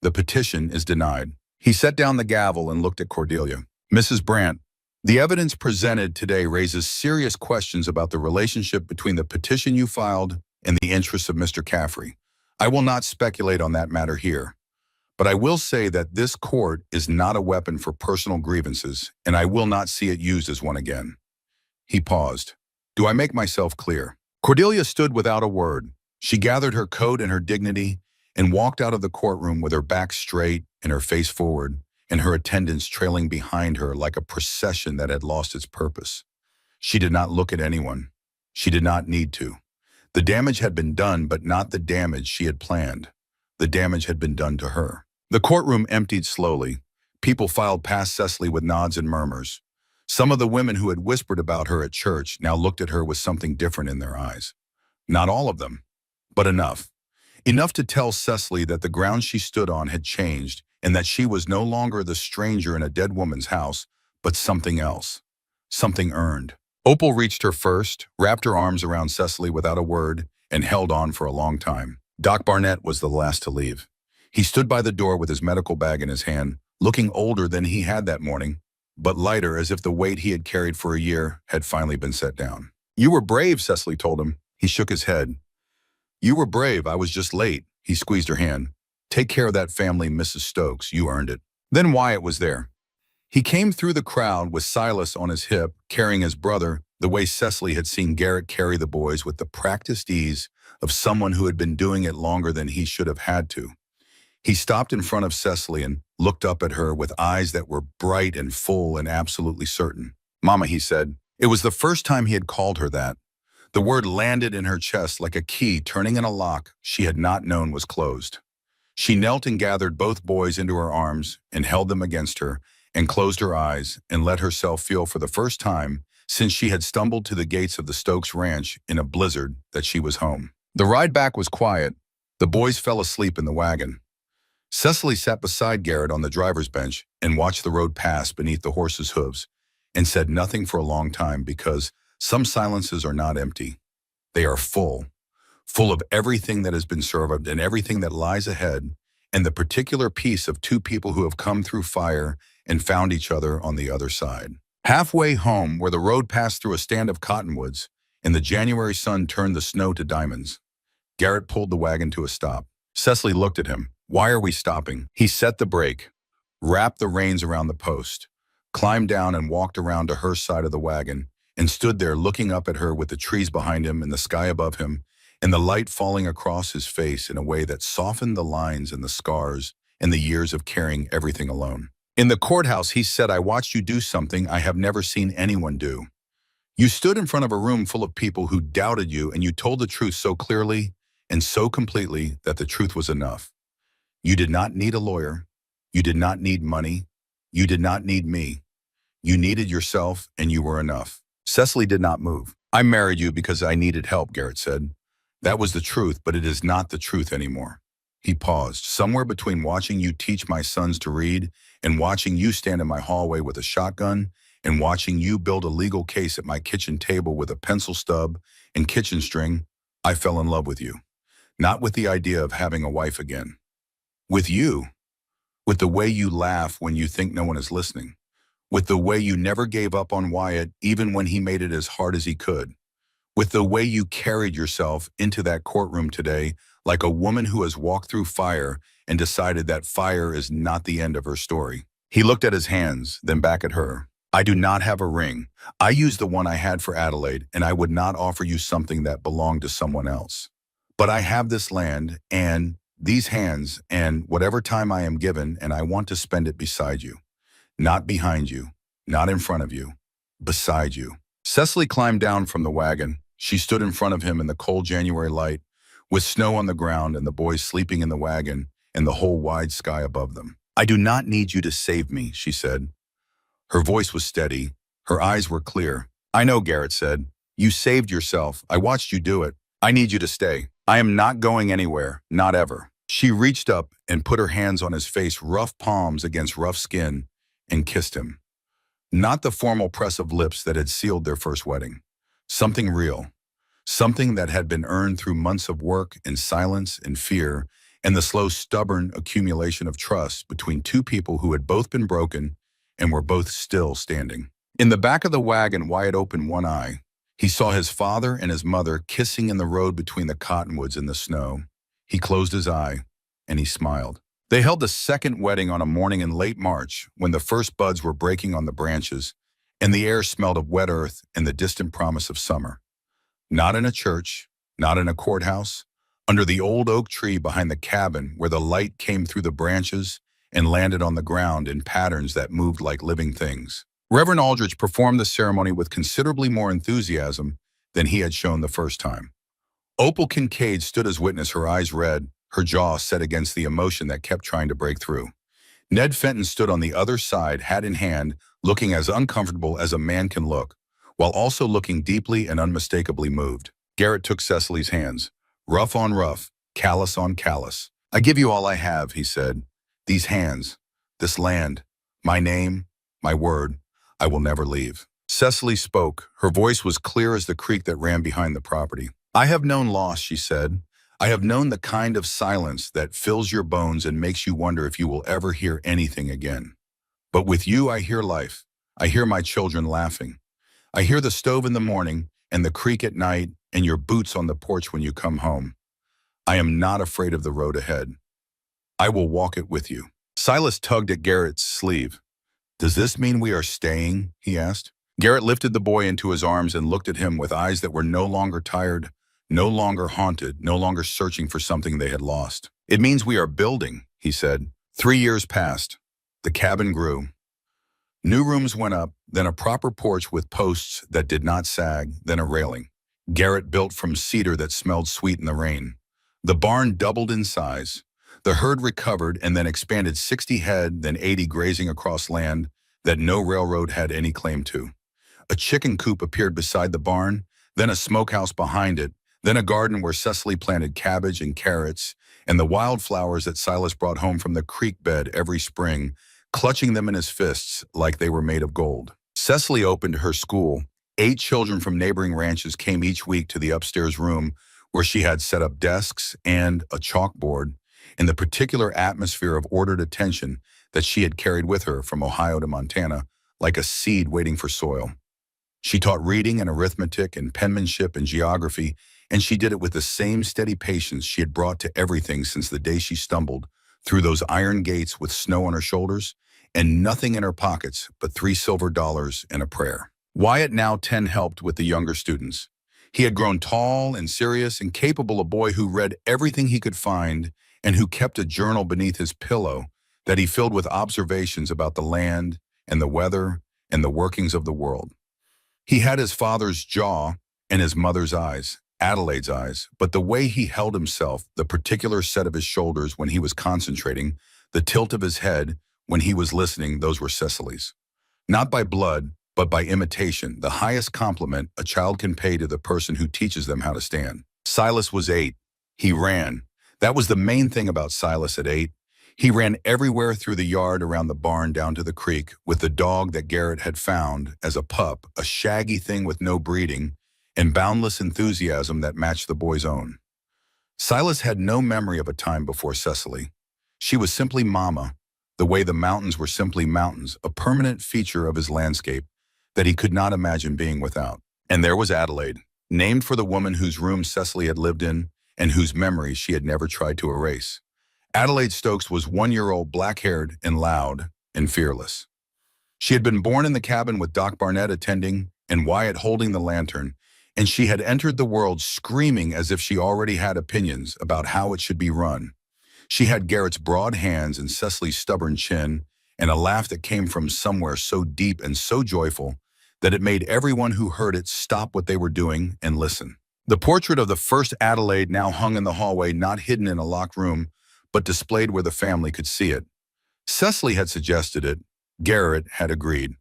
S1: The petition is denied. He set down the gavel and looked at Cordelia. Mrs. Brandt, the evidence presented today raises serious questions about the relationship between the petition you filed and the interests of Mr. Caffrey. I will not speculate on that matter here, but I will say that this court is not a weapon for personal grievances, and I will not see it used as one again. He paused. Do I make myself clear? Cordelia stood without a word. She gathered her coat and her dignity and walked out of the courtroom with her back straight and her face forward, and her attendants trailing behind her like a procession that had lost its purpose. She did not look at anyone. She did not need to. The damage had been done, but not the damage she had planned. The damage had been done to her. The courtroom emptied slowly. People filed past Cecily with nods and murmurs. Some of the women who had whispered about her at church now looked at her with something different in their eyes. Not all of them, but enough. Enough to tell Cecily that the ground she stood on had changed and that she was no longer the stranger in a dead woman's house, but something else. Something earned. Opal reached her first, wrapped her arms around Cecily without a word, and held on for a long time. Doc Barnett was the last to leave. He stood by the door with his medical bag in his hand, looking older than he had that morning, but lighter, as if the weight he had carried for a year had finally been set down. You were brave, Cecily told him. He shook his head. You were brave. I was just late. He squeezed her hand. Take care of that family, Mrs. Stokes. You earned it. Then Wyatt was there. He came through the crowd with Silas on his hip, carrying his brother, the way Cecily had seen Garrett carry the boys with the practiced ease of someone who had been doing it longer than he should have had to. He stopped in front of Cecily and looked up at her with eyes that were bright and full and absolutely certain. Mama, he said. It was the first time he had called her that. The word landed in her chest like a key turning in a lock she had not known was closed. She knelt and gathered both boys into her arms and held them against her and closed her eyes and let herself feel for the first time since she had stumbled to the gates of the Stokes ranch in a blizzard that she was home. The ride back was quiet. The boys fell asleep in the wagon. Cecily sat beside Garrett on the driver's bench and watched the road pass beneath the horses' hooves and said nothing for a long time because some silences are not empty. They are full of everything that has been served and everything that lies ahead, and the particular piece of two people who have come through fire and found each other on the other side. Halfway home, where the road passed through a stand of cottonwoods and the January sun turned the snow to diamonds, Garrett pulled the wagon to a stop. Cecily looked at him. Why are we stopping? He set the brake, wrapped the reins around the post, climbed down and walked around to her side of the wagon, and stood there looking up at her with the trees behind him and the sky above him, and the light falling across his face in a way that softened the lines and the scars and the years of carrying everything alone. In the courthouse, he said, I watched you do something I have never seen anyone do. You stood in front of a room full of people who doubted you, and you told the truth so clearly and so completely that the truth was enough. You did not need a lawyer. You did not need money. You did not need me. You needed yourself, and you were enough. Cecily did not move. I married you because I needed help, Garrett said. That was the truth, but it is not the truth anymore. He paused. Somewhere between watching you teach my sons to read and watching you stand in my hallway with a shotgun and watching you build a legal case at my kitchen table with a pencil stub and kitchen string, I fell in love with you. Not with the idea of having a wife again. With you. With the way you laugh when you think no one is listening. With the way you never gave up on Wyatt even when he made it as hard as he could. With the way you carried yourself into that courtroom today like a woman who has walked through fire and decided that fire is not the end of her story. He looked at his hands, then back at her. I do not have a ring. I used the one I had for Adelaide, and I would not offer you something that belonged to someone else. But I have this land and these hands and whatever time I am given, and I want to spend it beside you. Not behind you, not in front of you, beside you. Cecily climbed down from the wagon. She stood in front of him in the cold January light, with snow on the ground and the boys sleeping in the wagon and the whole wide sky above them. I do not need you to save me, she said. Her voice was steady. Her eyes were clear. I know, Garrett said. You saved yourself. I watched you do it. I need you to stay. I am not going anywhere, not ever. She reached up and put her hands on his face, rough palms against rough skin, and kissed him. Not the formal press of lips that had sealed their first wedding. Something real. Something that had been earned through months of work and silence and fear and the slow, stubborn accumulation of trust between two people who had both been broken and were both still standing. In the back of the wagon, Wyatt opened one eye. He saw his father and his mother kissing in the road between the cottonwoods and the snow. He closed his eye, and he smiled. They held the second wedding on a morning in late March when the first buds were breaking on the branches, and the air smelled of wet earth and the distant promise of summer. Not in a church, not in a courthouse, under the old oak tree behind the cabin where the light came through the branches and landed on the ground in patterns that moved like living things. Reverend Aldrich performed the ceremony with considerably more enthusiasm than he had shown the first time. Opal Kincaid stood as witness, her eyes red, her jaw set against the emotion that kept trying to break through. Ned Fenton stood on the other side, hat in hand, looking as uncomfortable as a man can look, while also looking deeply and unmistakably moved. Garrett took Cecily's hands. Rough on rough, callous on callous. "I give you all I have," he said. "These hands, this land, my name, my word. I will never leave." Cecily spoke. Her voice was clear as the creek that ran behind the property. "I have known loss," she said. "I have known the kind of silence that fills your bones and makes you wonder if you will ever hear anything again. But with you, I hear life. I hear my children laughing. I hear the stove in the morning and the creek at night and your boots on the porch when you come home. I am not afraid of the road ahead. I will walk it with you." Silas tugged at Garrett's sleeve. "Does this mean we are staying?" he asked. Garrett lifted the boy into his arms and looked at him with eyes that were no longer tired, no longer haunted, no longer searching for something they had lost. "It means we are building," he said. 3 years passed. The cabin grew. New rooms went up, then a proper porch with posts that did not sag, then a railing. Garrett built from cedar that smelled sweet in the rain. The barn doubled in size. The herd recovered and then expanded 60 head, then 80 grazing across land that no railroad had any claim to. A chicken coop appeared beside the barn, then a smokehouse behind it, then a garden where Cecily planted cabbage and carrots, and the wildflowers that Silas brought home from the creek bed every spring, clutching them in his fists like they were made of gold. Cecily opened her school. 8 children from neighboring ranches came each week to the upstairs room where she had set up desks and a chalkboard in the particular atmosphere of ordered attention that she had carried with her from Ohio to Montana, like a seed waiting for soil. She taught reading and arithmetic and penmanship and geography, and she did it with the same steady patience she had brought to everything since the day she stumbled through those iron gates with snow on her shoulders and nothing in her pockets but $3 silver and a prayer. Wyatt, now 10, helped with the younger students. He had grown tall and serious and capable, a boy who read everything he could find and who kept a journal beneath his pillow that he filled with observations about the land and the weather and the workings of the world. He had his father's jaw and his mother's eyes, Adelaide's eyes, but the way he held himself, the particular set of his shoulders when he was concentrating, the tilt of his head when he was listening, those were Cecily's. Not by blood, but by imitation, the highest compliment a child can pay to the person who teaches them how to stand. Silas was 8. He ran. That was the main thing about Silas at 8. He ran everywhere through the yard, around the barn, down to the creek, with the dog that Garrett had found as a pup, a shaggy thing with no breeding, and boundless enthusiasm that matched the boy's own. Silas had no memory of a time before Cecily. She was simply Mama, the way the mountains were simply mountains, a permanent feature of his landscape that he could not imagine being without. And there was Adelaide, named for the woman whose room Cecily had lived in and whose memories she had never tried to erase. Adelaide Stokes was 1-year-old, black-haired and loud and fearless. She had been born in the cabin with Doc Barnett attending and Wyatt holding the lantern, and she had entered the world screaming as if she already had opinions about how it should be run. She had Garrett's broad hands and Cecily's stubborn chin, and a laugh that came from somewhere so deep and so joyful that it made everyone who heard it stop what they were doing and listen. The portrait of the first Adelaide now hung in the hallway, not hidden in a locked room, but displayed where the family could see it. Cecily had suggested it. Garrett had agreed.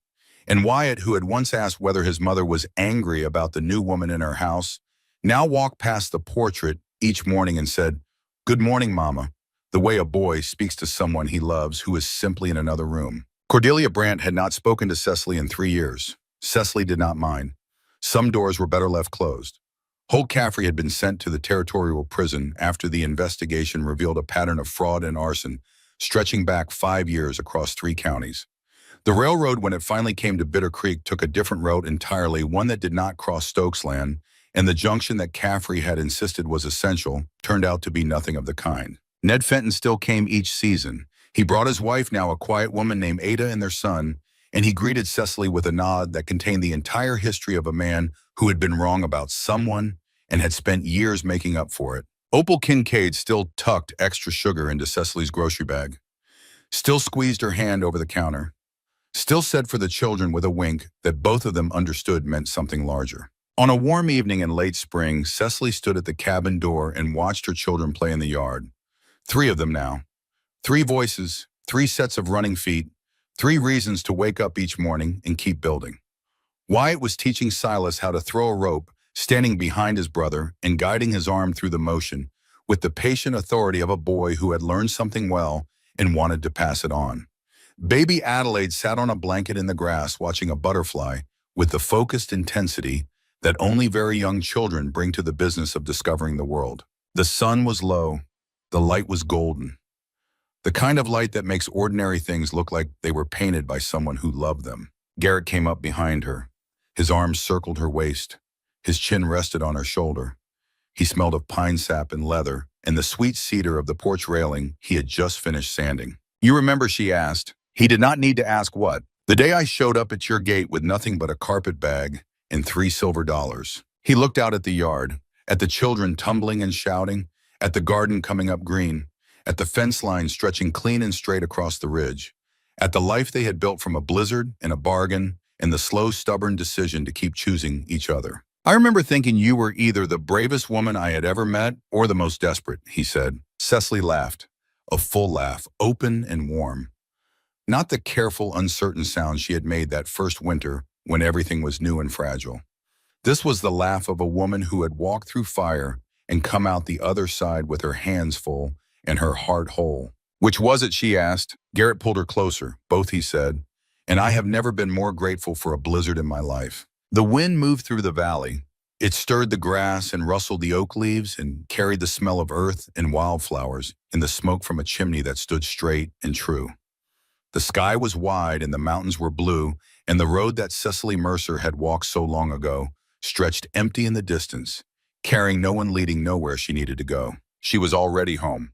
S1: And Wyatt, who had once asked whether his mother was angry about the new woman in her house, now walked past the portrait each morning and said, "Good morning, Mama," the way a boy speaks to someone he loves who is simply in another room. Cordelia Brandt had not spoken to Cecily in 3 years. Cecily did not mind. Some doors were better left closed. Holt Caffrey had been sent to the territorial prison after the investigation revealed a pattern of fraud and arson stretching back 5 years across 3 counties. The railroad, when it finally came to Bitter Creek, took a different route entirely, one that did not cross Stokes land, and the junction that Caffrey had insisted was essential turned out to be nothing of the kind. Ned Fenton still came each season. He brought his wife, now a quiet woman named Ada, and their son, and he greeted Cecily with a nod that contained the entire history of a man who had been wrong about someone and had spent years making up for it. Opal Kincaid still tucked extra sugar into Cecily's grocery bag, still squeezed her hand over the counter, still said for the children with a wink that both of them understood meant something larger. On a warm evening in late spring, Cecily stood at the cabin door and watched her children play in the yard. 3 of them now. 3 voices, 3 sets of running feet, 3 reasons to wake up each morning and keep building. Wyatt was teaching Silas how to throw a rope, standing behind his brother and guiding his arm through the motion with the patient authority of a boy who had learned something well and wanted to pass it on. Baby Adelaide sat on a blanket in the grass watching a butterfly with the focused intensity that only very young children bring to the business of discovering the world. The sun was low. The light was golden. The kind of light that makes ordinary things look like they were painted by someone who loved them. Garrett came up behind her. His arms circled her waist. His chin rested on her shoulder. He smelled of pine sap and leather and the sweet cedar of the porch railing he had just finished sanding. "You remember," she asked. He did not need to ask what. "The day I showed up at your gate with nothing but a carpet bag and $3 silver." He looked out at the yard, at the children tumbling and shouting, at the garden coming up green, at the fence line stretching clean and straight across the ridge, at the life they had built from a blizzard and a bargain and the slow, stubborn decision to keep choosing each other. "I remember thinking you were either the bravest woman I had ever met or the most desperate," he said. Cecily laughed, a full laugh, open and warm. Not the careful, uncertain sound she had made that first winter when everything was new and fragile. This was the laugh of a woman who had walked through fire and come out the other side with her hands full and her heart whole. "Which was it?" she asked. Garrett pulled her closer. "Both," he said. "And I have never been more grateful for a blizzard in my life." The wind moved through the valley. It stirred the grass and rustled the oak leaves and carried the smell of earth and wildflowers and the smoke from a chimney that stood straight and true. The sky was wide and the mountains were blue, and the road that Cecily Mercer had walked so long ago stretched empty in the distance, carrying no one, leading nowhere she needed to go. She was already home.